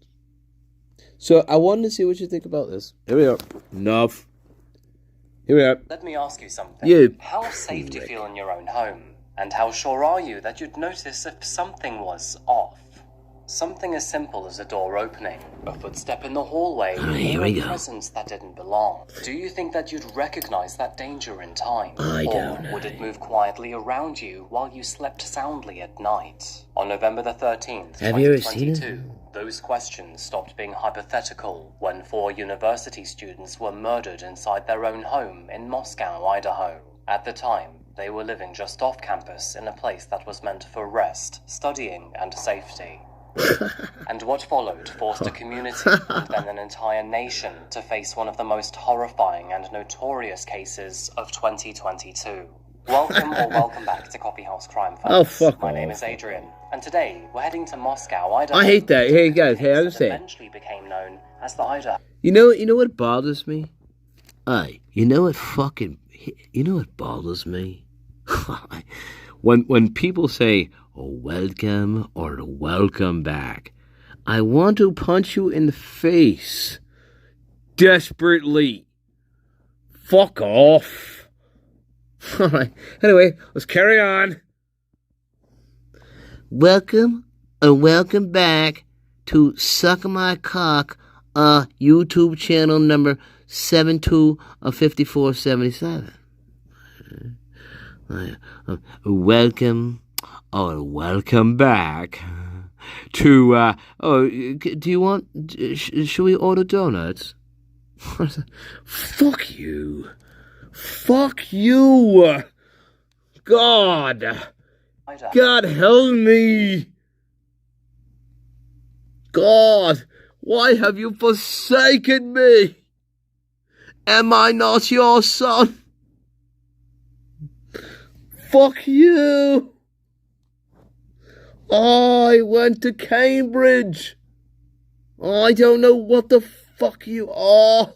So, I wanted to see what you think about this. Here we are. Enough. Here we are. Let me ask you something. You How safe do you feel in your own home? And how sure are you that you'd notice if something was off? Something as simple as a door opening, a footstep in the hallway, Here or we a go. presence that didn't belong. Do you think that you'd recognize that danger in time? I or don't know. would it move quietly around you while you slept soundly at night? On November the 13th, Have you ever seen it? 2022, those questions stopped being hypothetical when 4 university students were murdered inside their own home in Moscow, Idaho. At the time, they were living just off campus in a place that was meant for rest, studying, and safety. And what followed forced a community and then an entire nation to face one of the most horrifying and notorious cases of 2022. Welcome or welcome back to Coffee House Crime Files. Oh, fuck My off. name is Adrian, and today we're heading to Moscow, Idaho. I hate that. Hey, guys, hey, Case I'm that saying. eventually became known as the Idaho. You know what bothers me? You know what bothers me? When people say, oh, welcome or welcome back, I want to punch you in the face. Desperately. Fuck off. Alright, anyway, let's carry on. Welcome and welcome back to Suck My Cock, YouTube channel number 72 of 5477. Welcome or welcome back to, do you want, should we order donuts? Fuck you. Fuck you. God. God help me. God, why have you forsaken me? Am I not your son? Fuck you. I went to Cambridge. I don't know what the fuck you are.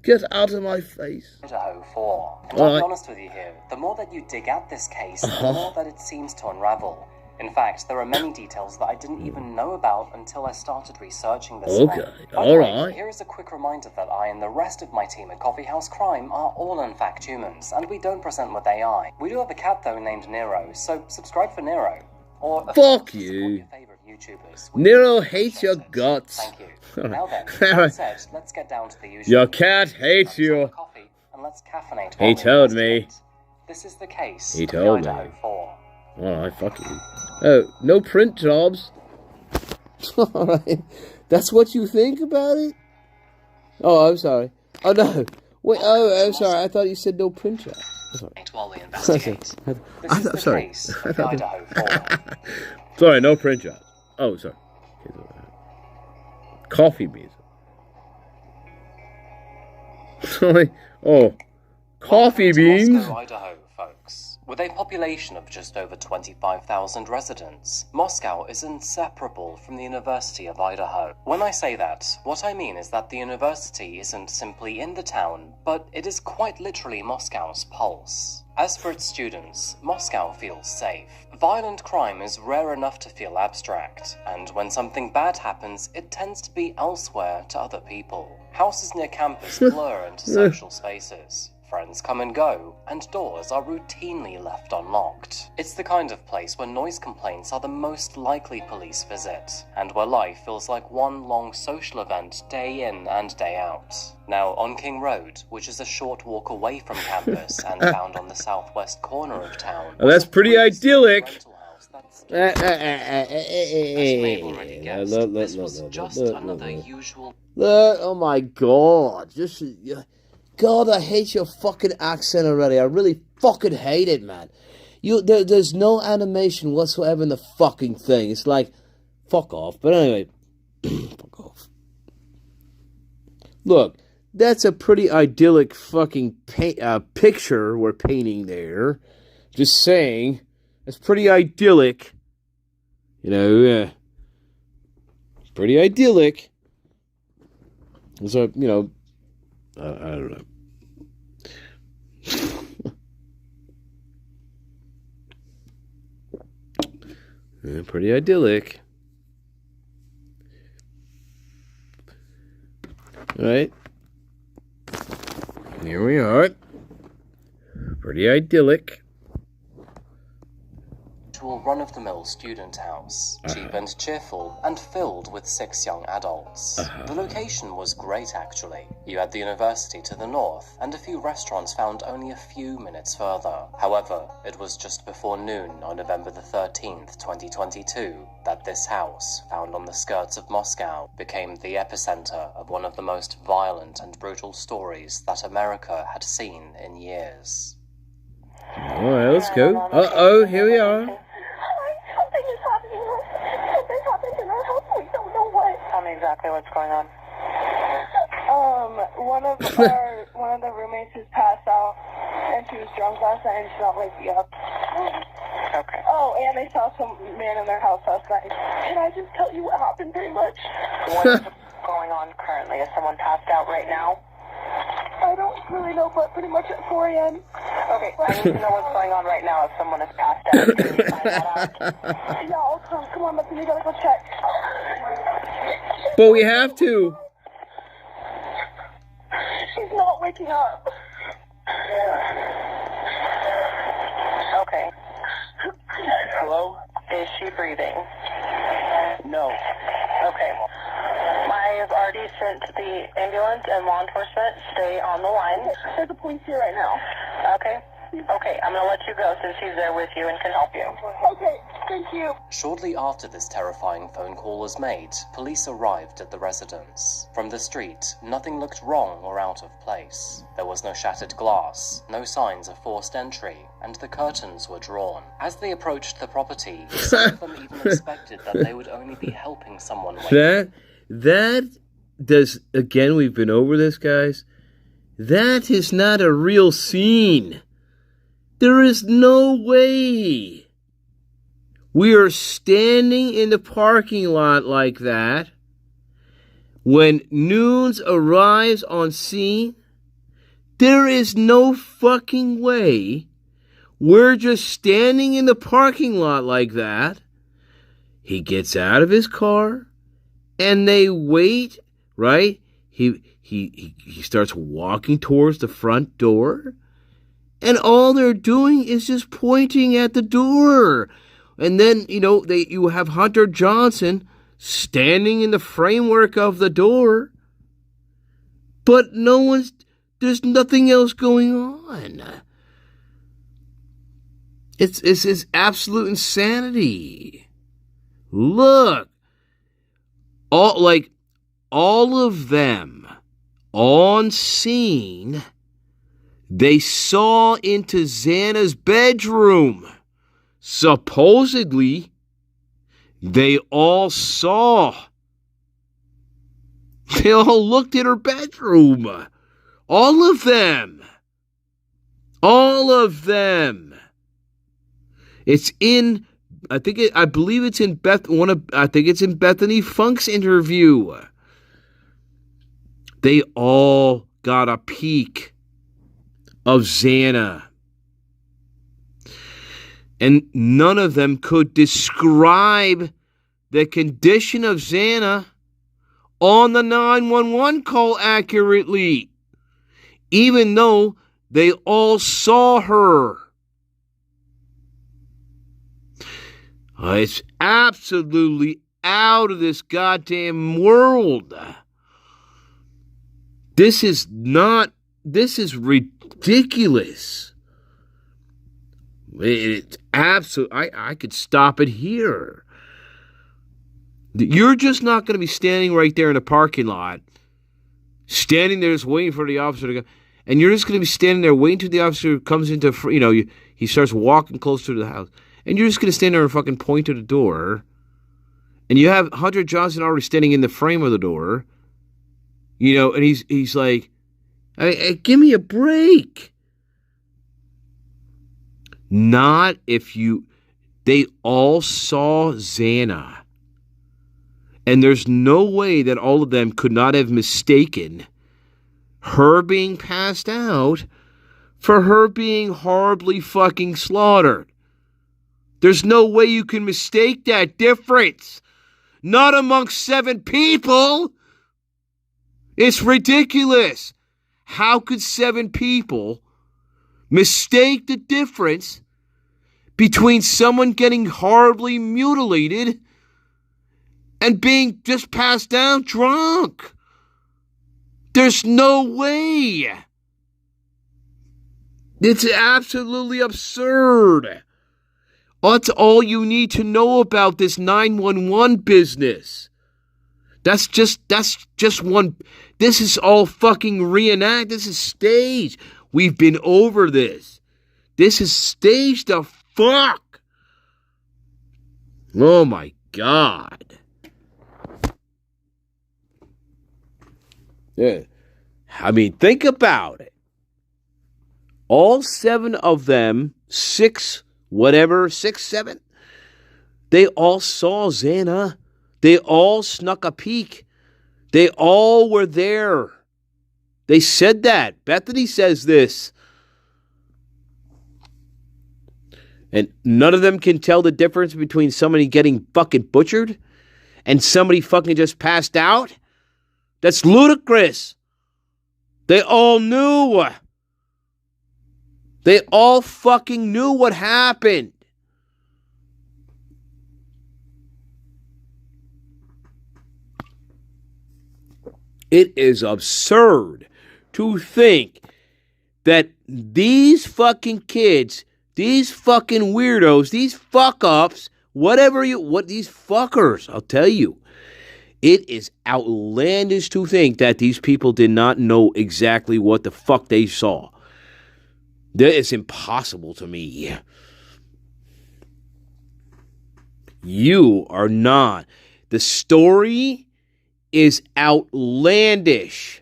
Get out of my face. Idaho 4. And All I'll right. be honest with you here, the more that you dig at this case, the more that it seems to unravel. In fact, there are many details that I didn't even know about until I started researching this. Okay, By the way, alright. Here is a quick reminder that I and the rest of my team at Coffee House Crime are all in fact humans, and we don't present with AI. We do have a cat though named Nero, so subscribe for Nero. Or of Fuck course, support you. your favorite YouTubers. We Nero really hates your appreciate it. guts. Thank you. Alright. Now then, Alright. that said, let's get down to the usual. Your cat hates Grab some you. coffee and let's caffeinate He while we told me. investigate. This is the case He of the told me. Idaho 4. Alright, fuck you. Oh, no print jobs. Alright. That's what you think about it? Oh, I'm sorry. Oh, no. Wait, oh, I'm sorry. I thought you said no print jobs. I'm sorry. While we investigate. This is the sorry. case of the Idaho 4. Sorry, no print jobs. Oh, sorry. Coffee beans. Sorry. Oh, coffee Welcome to beans. Moscow, Idaho, folks. With a population of just over 25,000 residents, Moscow is inseparable from the University of Idaho. When I say that, what I mean is that the university isn't simply in the town, but it is quite literally Moscow's pulse. As for its students, Moscow feels safe. Violent crime is rare enough to feel abstract, and when something bad happens, it tends to be elsewhere to other people. Houses near campus blur into social spaces. Friends come and go, and doors are routinely left unlocked. It's the kind of place where noise complaints are the most likely police visit, and where life feels like one long social event day in and day out. Now, on King Road, which is a short walk away from campus and found on the southwest corner of town, Oh, that's pretty idyllic. rental house that's as you may have already guessed, this was just another usual. Oh my god. God, I hate your fucking accent already. I really fucking hate it, man. There's no animation whatsoever in the fucking thing. It's like, fuck off. But anyway, fuck off. Look, that's a pretty idyllic fucking picture we're painting there. Just saying. That's pretty idyllic. You know, pretty idyllic. So, you know, I don't know. Pretty idyllic. All right. Here we are. Pretty idyllic. Run-of-the-mill student house, cheap and cheerful, and filled with 6 young adults. The location was great, actually. You had the university to the north, and a few restaurants found only a few minutes further. However, it was just before noon on November the 13th, 2022, that this house, found on the skirts of Moscow, became the epicenter of one of the most violent and brutal stories that America had seen in years. Alright, let's go. Uh-oh, here we are. Something is happening. Something happened in our house. We don't know what. Tell me exactly what's going on. One of the roommates is passed out, and she was drunk last night, and she's not waking up. Okay. Oh, and they saw some man in their house last night. Can I just tell you what happened, pretty much? What is going on currently? Is someone passed out right now? I don't really know, but pretty much at 4 a.m. Okay, I need to know what's going on right now if someone is passed out. Can you find that out? Yeah, I'll come. Come on, listen, you gotta go check. But we have to. She's not waking up. Okay. Hello? Is she breathing? No. Okay. I've already sent the ambulance and law enforcement. Stay on the line. There's a police here right now. Okay. Okay, I'm gonna let you go since she's there with you and can help you. Okay, thank you. Shortly after this terrifying phone call was made, police arrived at the residence. From the street, nothing looked wrong or out of place. There was no shattered glass, no signs of forced entry, and the curtains were drawn. As they approached the property, some of them even expected that they would only be helping someone wake. That does, again, we've been over this, guys. That is not a real scene. There is no way. We are standing in the parking lot like that. When Nunes arrives on scene, there is no fucking way we're just standing in the parking lot like that. He gets out of his car, and they wait, right? He starts walking towards the front door, and all they're doing is just pointing at the door. And then, you have Hunter Johnson standing in the framework of the door, but there's nothing else going on. It's absolute insanity. Look, all of them on scene, they saw into Xana's bedroom. Supposedly, they all saw. They all looked at her bedroom. All of them. All of them. It's in, I believe it's in Bethany Funk's interview. They all got a peek of Xana. And none of them could describe the condition of Xana on the 911 call accurately, even though they all saw her. It's absolutely out of this goddamn world. This is ridiculous. It's absolute. I could stop it here. You're just not going to be standing right there in the parking lot, standing there just waiting for the officer to go, and you're just going to be standing there waiting till the officer comes into, he starts walking closer to the house, and you're just going to stand there and fucking point to the door, and you have Hunter Johnson already standing in the frame of the door, And he's like, give me a break. Not if you... They all saw Xana. And there's no way that all of them could not have mistaken her being passed out for her being horribly fucking slaughtered. There's no way you can mistake that difference. Not amongst 7 people. It's ridiculous. How could 7 people mistake the difference between someone getting horribly mutilated and being just passed out drunk? There's no way. It's absolutely absurd. That's all you need to know about this 911 business. That's just one. This is all fucking reenact. This is staged. We've been over this. This is staged the fuck. Oh my God. Yeah. I mean, think about it. All 7 of them, 6, 7, they all saw Xana. They all snuck a peek. They all were there. They said that. Bethany says this. And none of them can tell the difference between somebody getting fucking butchered and somebody fucking just passed out. That's ludicrous. They all knew. They all fucking knew what happened. It is absurd to think that these fucking kids, these fucking weirdos, these fuck-ups, these fuckers, I'll tell you, it is outlandish to think that these people did not know exactly what the fuck they saw. It's impossible to me. You are not. The story is outlandish.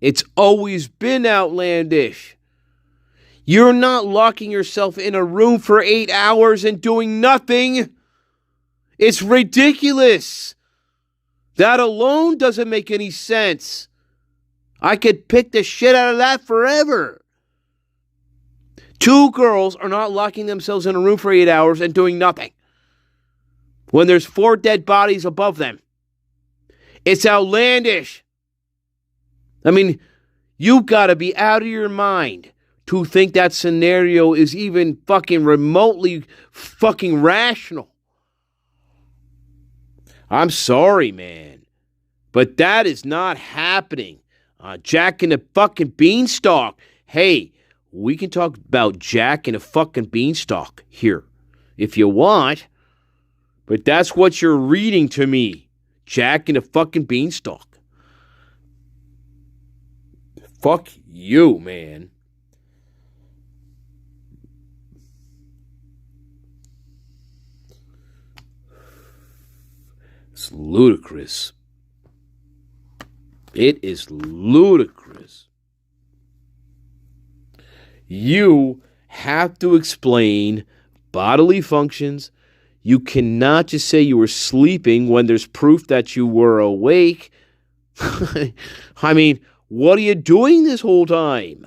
It's always been outlandish. You're not locking yourself in a room for 8 hours and doing nothing. It's ridiculous. That alone doesn't make any sense. I could pick the shit out of that forever. 2 girls are not locking themselves in a room for 8 hours and doing nothing when there's 4 dead bodies above them. It's outlandish. I mean, you gotta be out of your mind to think that scenario is even fucking remotely fucking rational. I'm sorry, man, but that is not happening. Jack and the fucking Beanstalk. Hey, we can talk about Jack and the fucking Beanstalk here if you want, but that's what you're reading to me. Jack and the fucking Beanstalk. Fuck you, man. It's ludicrous. It is ludicrous. You have to explain bodily functions. You cannot just say you were sleeping when there's proof that you were awake. I mean, what are you doing this whole time?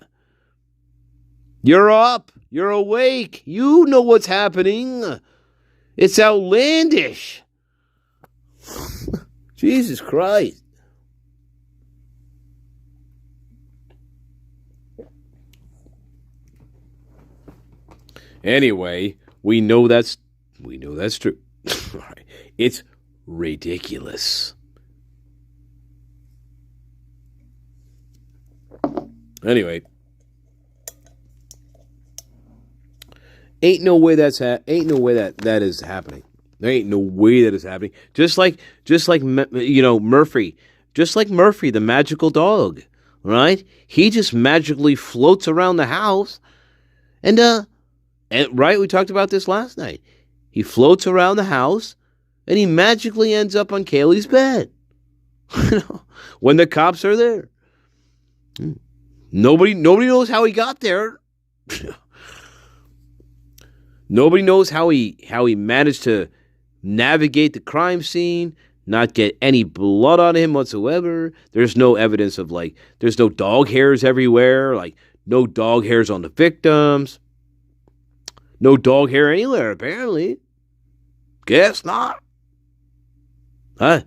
You're up. You're awake. You know what's happening. It's outlandish. Jesus Christ. Anyway, we know that's true. It's ridiculous. Anyway, ain't no way that is happening. There ain't no way that is happening. Just like Murphy, the magical dog, right? He just magically floats around the house, and right, we talked about this last night. He floats around the house, and he magically ends up on Kaylee's bed. When the cops are there. Nobody knows how he got there. Nobody knows how he managed to navigate the crime scene, not get any blood on him whatsoever. There's no evidence of there's no dog hairs everywhere, no dog hairs on the victims. No dog hair anywhere, apparently. Guess not. I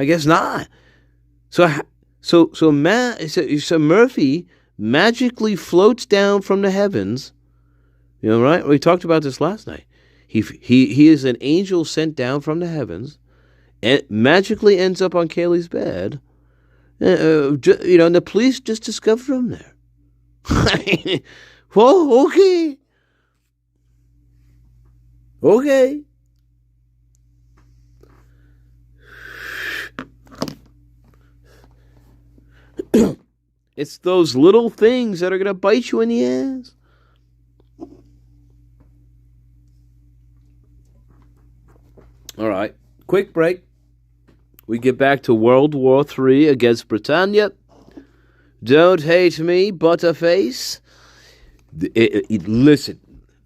guess not. So Murphy magically floats down from the heavens. You know, right? We talked about this last night. He is an angel sent down from the heavens, and magically ends up on Kaylee's bed. And the police just discovered him there. Well, okay. Okay. It's those little things that are going to bite you in the ass. All right. Quick break. We get back to World War III against Britannia. Don't hate me, Butterface. Listen,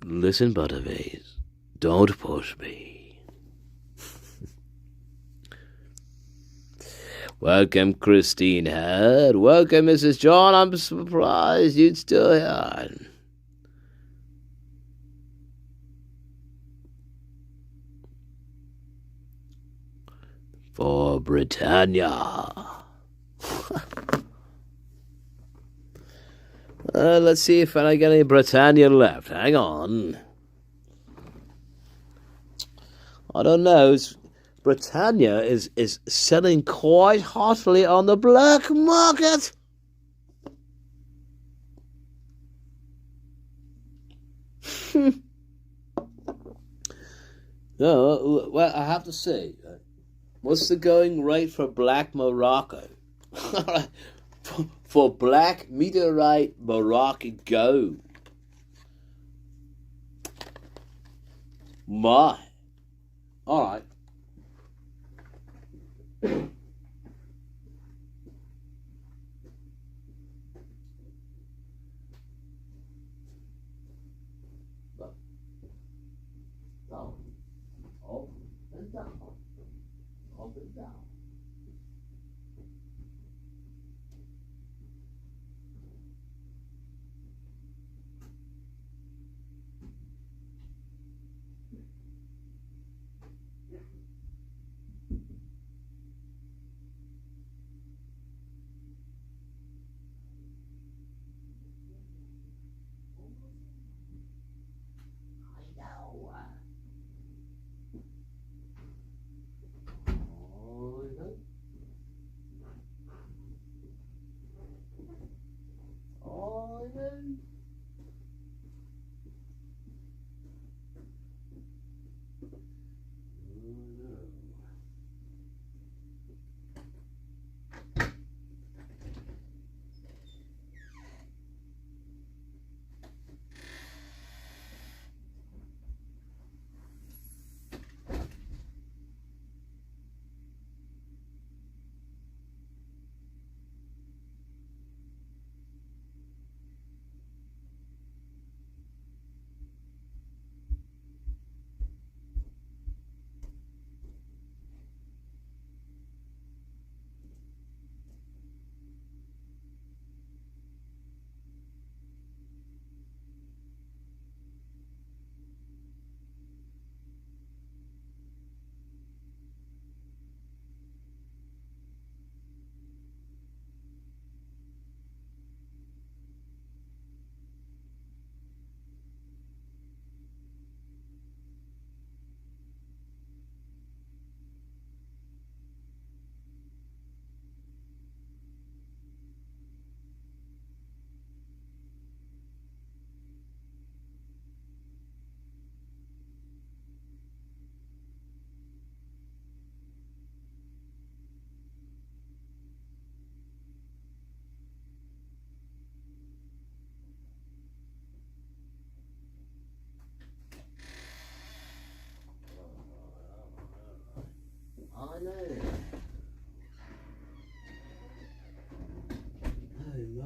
Butterface. Don't push me. Welcome, Christine Head. Welcome, Mrs. John. I'm surprised you'd still here. For Britannia. Let's see if I get any Britannia left. Hang on. I don't know. Britannia is selling quite hotly on the black market. No, well, I have to say, what's the going rate for black Morocco? For black meteorite Moroccan gold. My. All right. Down. Up and down. Up and down.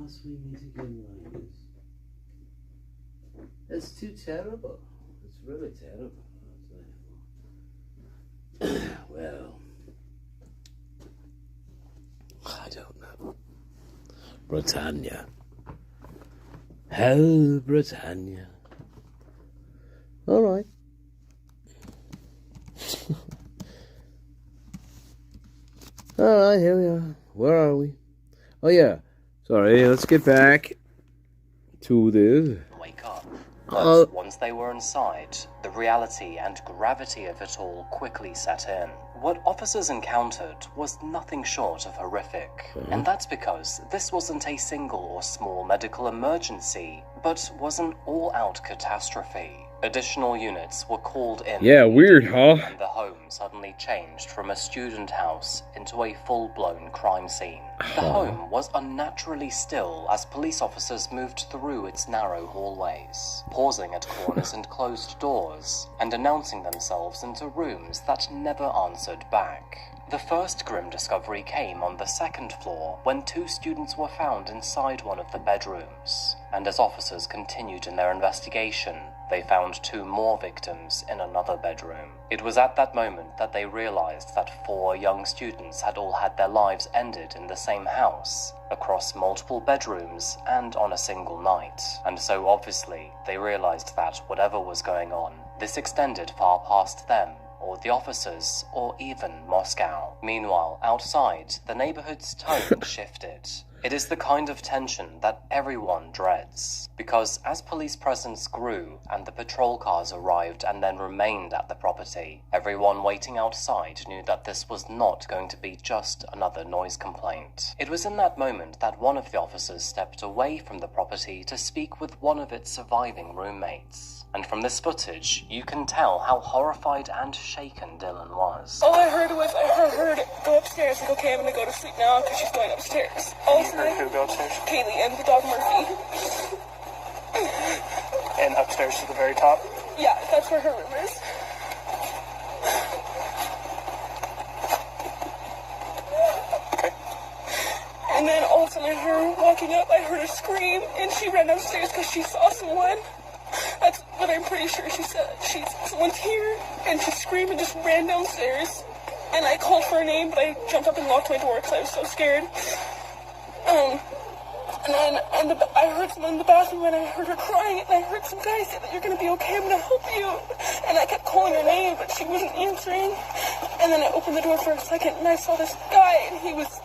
possibly need to get like this? That's too terrible. It's really terrible. Well, I don't know. Britannia. Hell, Britannia. All right. All right, here we are. Where are we? Oh, yeah. Sorry, let's get back to this. Wake up. But once they were inside, the reality and gravity of it all quickly set in. What officers encountered was nothing short of horrific. And that's because this wasn't a single or small medical emergency, but was an all-out catastrophe. Additional units were called in. Yeah, weird, huh? And the home suddenly changed from a student house into a full-blown crime scene. The home was unnaturally still as police officers moved through its narrow hallways, pausing at corners and closed doors, and announcing themselves into rooms that never answered back. The first grim discovery came on the second floor when 2 students were found inside one of the bedrooms. And as officers continued in their investigation, they found 2 more victims in another bedroom. It was at that moment that they realized that 4 young students had all had their lives ended in the same house, across multiple bedrooms and on a single night. And so obviously, they realized that whatever was going on, this extended far past them, or the officers, or even Moscow. Meanwhile, outside, the neighborhood's tone shifted. It is the kind of tension that everyone dreads, because as police presence grew and the patrol cars arrived and then remained at the property, everyone waiting outside knew that this was not going to be just another noise complaint. It was in that moment that one of the officers stepped away from the property to speak with one of its surviving roommates. And from this footage, you can tell how horrified and shaken Dylan was. All I heard was, I heard it go upstairs, like, okay, I'm gonna go to sleep now, because she's going upstairs. All of a sudden, Who go upstairs? Kaylee and the dog Murphy. And upstairs to the very top? Yeah, that's where her room is. Okay. And then all of a sudden I heard her walking up, I heard her scream, and she ran downstairs because she saw someone. That's what I'm pretty sure she said. Someone's here, and she screamed and just ran downstairs. And I called for her name, but I jumped up and locked my door because I was so scared. And then I heard someone in the bathroom, and I heard her crying, and I heard some guy say that you're going to be okay, I'm going to help you. And I kept calling her name, but she wasn't answering. And then I opened the door for a second, and I saw this guy, and he was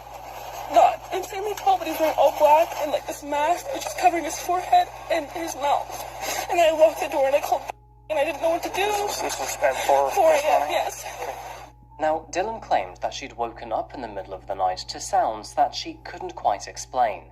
not insanely tall, but he's wearing all black and like this mask, which is covering his forehead and his mouth. And I locked the door and I called, and I didn't know what to do. This was at 4 a.m., yes. Now, Dylan claimed that she'd woken up in the middle of the night to sounds that she couldn't quite explain.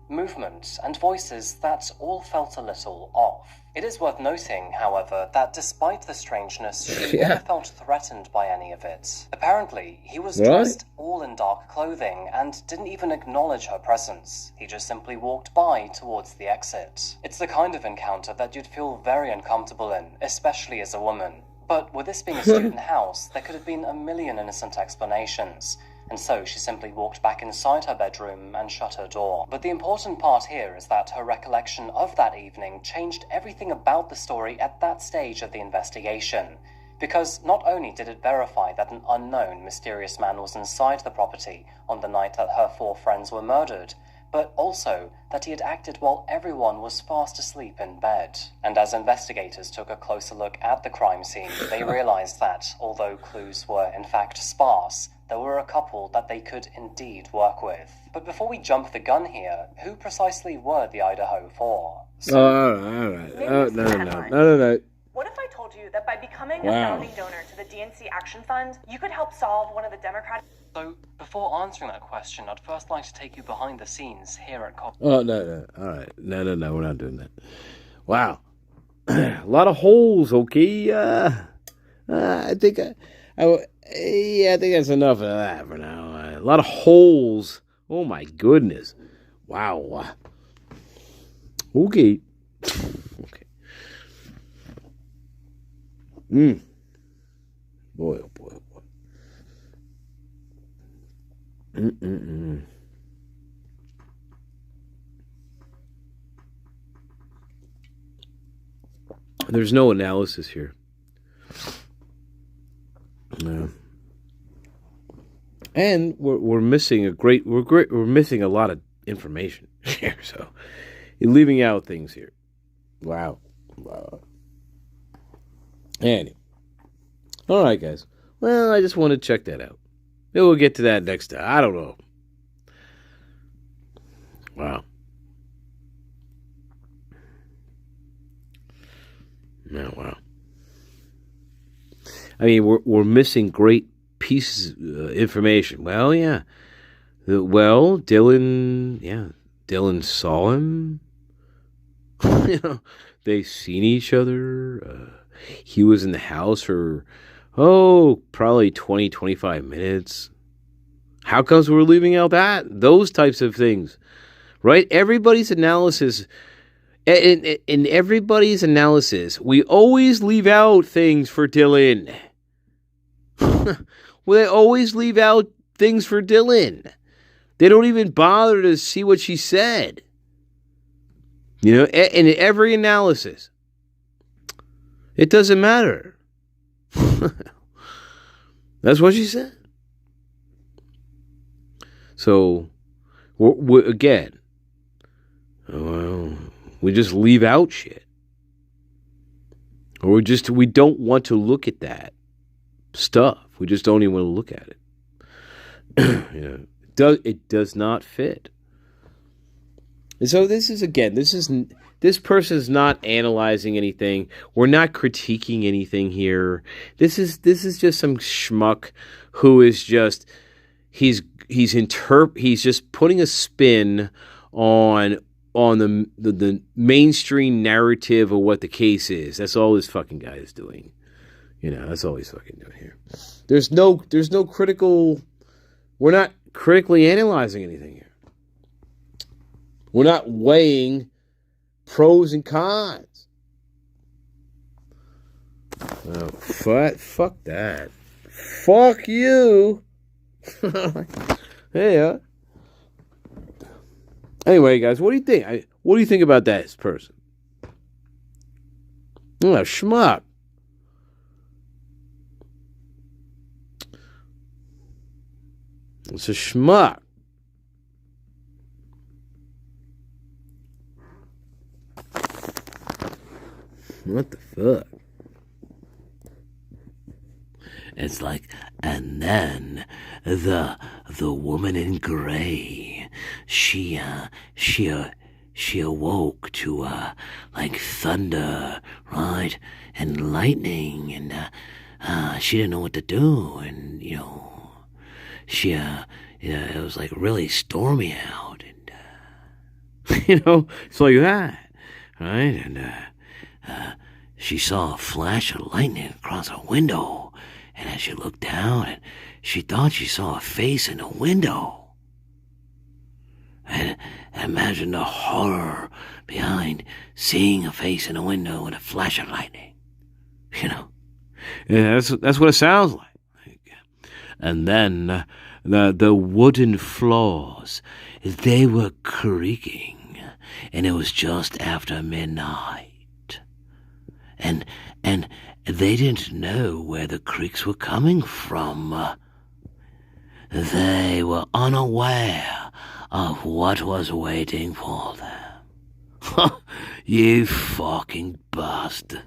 Movement and voices that all felt a little off. It is worth noting, however, that despite the strangeness, she never felt threatened by any of it. Apparently, he was dressed all in dark clothing and didn't even acknowledge her presence. He just simply walked by towards the exit. It's the kind of encounter that you'd feel very uncomfortable in, especially as a woman. But with this being a student house, there could have been a million innocent explanations. And so she simply walked back inside her bedroom and shut her door. But the important part here is that her recollection of that evening changed everything about the story at that stage of the investigation. Because not only did it verify that an unknown, mysterious man was inside the property on the night that her 4 friends were murdered, but also that he had acted while everyone was fast asleep in bed. And as investigators took a closer look at the crime scene, they realized that, although clues were in fact sparse, there were a couple that they could indeed work with. But before we jump the gun here, who precisely were the Idaho 4? All right. No. What if I told you that by becoming a founding donor to the DNC Action Fund, you could help solve one of the Democratic... So, before answering that question, I'd first like to take you behind the scenes here at Cop... Oh, no. All right. No, we're not doing that. Wow. A lot of holes, okay? I think that's enough of that for now. A lot of holes. Oh, my goodness. Wow. Okay. Boy, oh boy, oh boy. There's no analysis here. No. And we're missing we're missing a lot of information here. So you're leaving out things here. Wow. Anyway. All right, guys. Well, I just want to check that out. Maybe we'll get to that next time. I don't know. Wow. No, wow. I mean, we're missing great pieces of information. Well, yeah. Well, Dylan saw him. They seen each other. He was in the house for, probably 20, 25 minutes. How comes we're leaving out those types of things? Right? Everybody's analysis, in everybody's analysis, we always leave out things for Dylan. They always leave out things for Dylan. They don't even bother to see what she said. In every analysis. It doesn't matter. That's what she said. So, again, we just leave out shit. Or we don't want to look at that stuff. We just don't even want to look at it. It does not fit. And so this person is not analyzing anything. We're not critiquing anything here. This is just some schmuck who is just he's just putting a spin on the mainstream narrative of what the case is. That's all this fucking guy is doing. That's all he's fucking doing here. There's no critical. We're not critically analyzing anything here. We're not weighing pros and cons. Oh, fuck that. Fuck you. Hey, Anyway, guys, what do you think? What do you think about this person? Schmuck. It's a schmuck. What the fuck? It's like, and then the woman in gray, she awoke to like thunder, right, and lightning, and she didn't know what to do, and she it was like really stormy out, and it's like that, right, and she saw a flash of lightning across her window, and as she looked down, and she thought she saw a face in the window. And imagine the horror behind seeing a face in a window with a flash of lightning. Yeah, that's what it sounds like. And then the wooden floors, they were creaking, and it was just after midnight. And they didn't know where the creaks were coming from. They were unaware of what was waiting for them. You fucking bastard.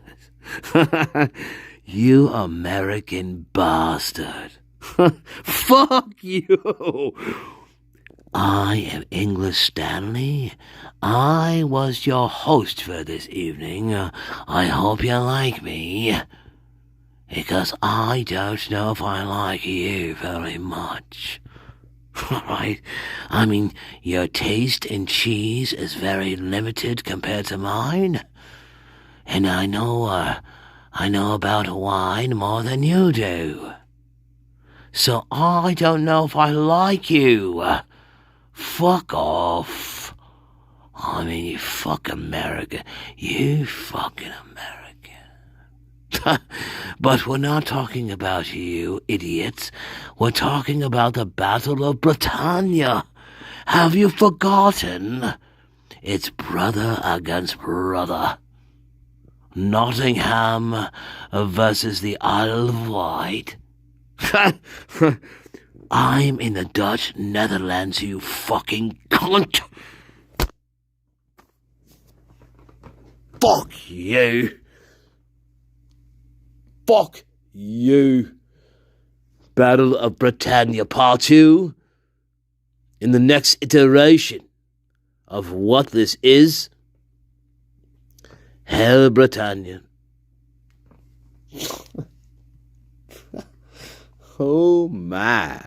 You American bastard. Fuck you. I am English Stanley. I was your host for this evening. I hope you like me, because I don't know if I like you very much. Right? I mean, your taste in cheese is very limited compared to mine, and I know about wine more than you do. So I don't know if I like you. Fuck off. I mean, you fuck America. You fucking American. But we're not talking about you, idiots. We're talking about the Battle of Britannia. Have you forgotten? It's brother against brother. Nottingham versus the Isle of Wight. I'm in the Dutch Netherlands, you fucking cunt. Fuck you. Fuck you. Battle of Britannia Part 2. In the next iteration of what this is, Hell Britannia. Oh my.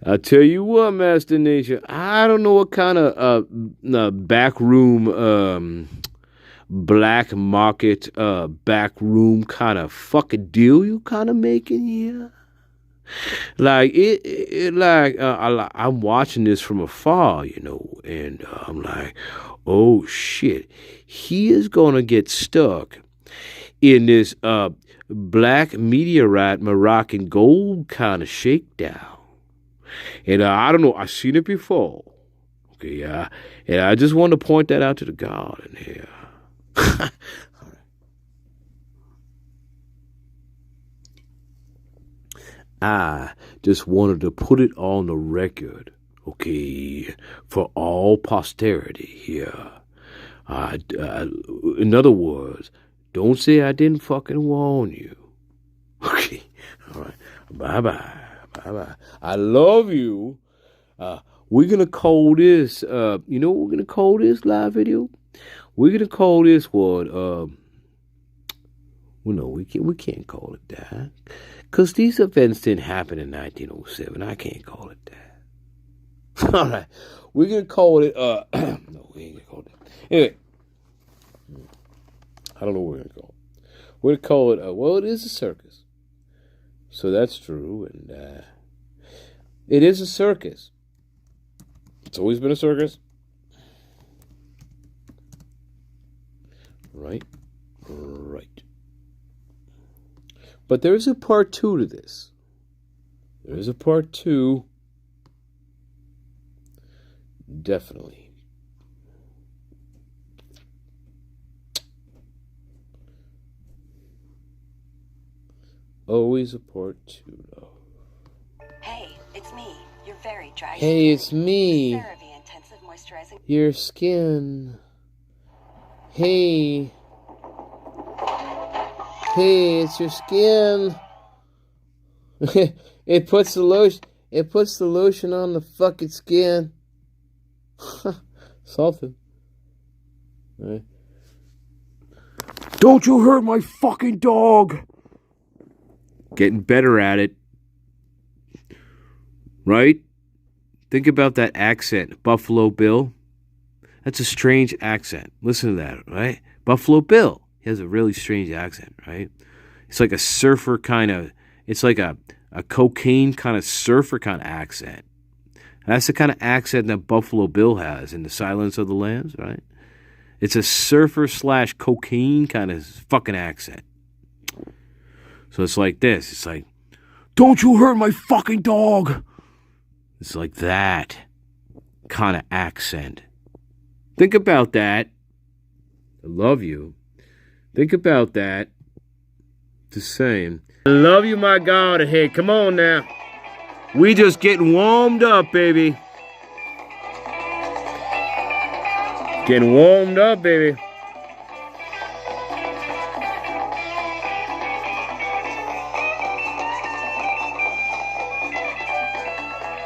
I'll tell you what, Master Nation, I don't know what kind of backroom black market backroom kind of fucking deal you kind of making here. Like I'm watching this from afar, you know, and I'm like, oh shit, he is gonna get stuck in this black meteorite Moroccan gold kind of shakedown. And I don't know, I've seen it before. Okay, yeah, and I just want to point that out to the garden here. I just wanted to put it on the record, okay, for all posterity here. In other words, don't say I didn't fucking warn you. Okay, all right, bye-bye, bye-bye. I love you. We're going to call this, you know what we're going to call this live video? We're going to call this one, well, no, we can't call it that. Because these events didn't happen in 1907. I can't call it that. All right. We're going to call it, no, we ain't going to call it that. Anyway. I don't know what we're going to call it. We're going to call it, well, it is a circus. So that's true. And it is a circus. It's always been a circus. Right. But there is a part 2 to this. There is a part 2. Definitely. Always a part 2, though. Hey, it's me. You're very dry. Hey, it's me. CeraVe intensive moisturizing. Your skin. Hey. Hey, it's your skin. It puts the lotion on the fucking skin. Something. Right. Don't you hurt my fucking dog. Getting better at it. Right? Think about that accent. Buffalo Bill. That's a strange accent. Listen to that, right? Buffalo Bill. He has a really strange accent, right? It's like a surfer kind of, it's like a cocaine kind of surfer kind of accent. That's the kind of accent that Buffalo Bill has in The Silence of the Lambs, right? It's a surfer / cocaine kind of fucking accent. So it's like this. It's like, don't you hurt my fucking dog. It's like that kind of accent. Think about that. I love you. Think about that. Just saying. I love you, my God. Hey, come on now. We just getting warmed up, baby. Getting warmed up, baby.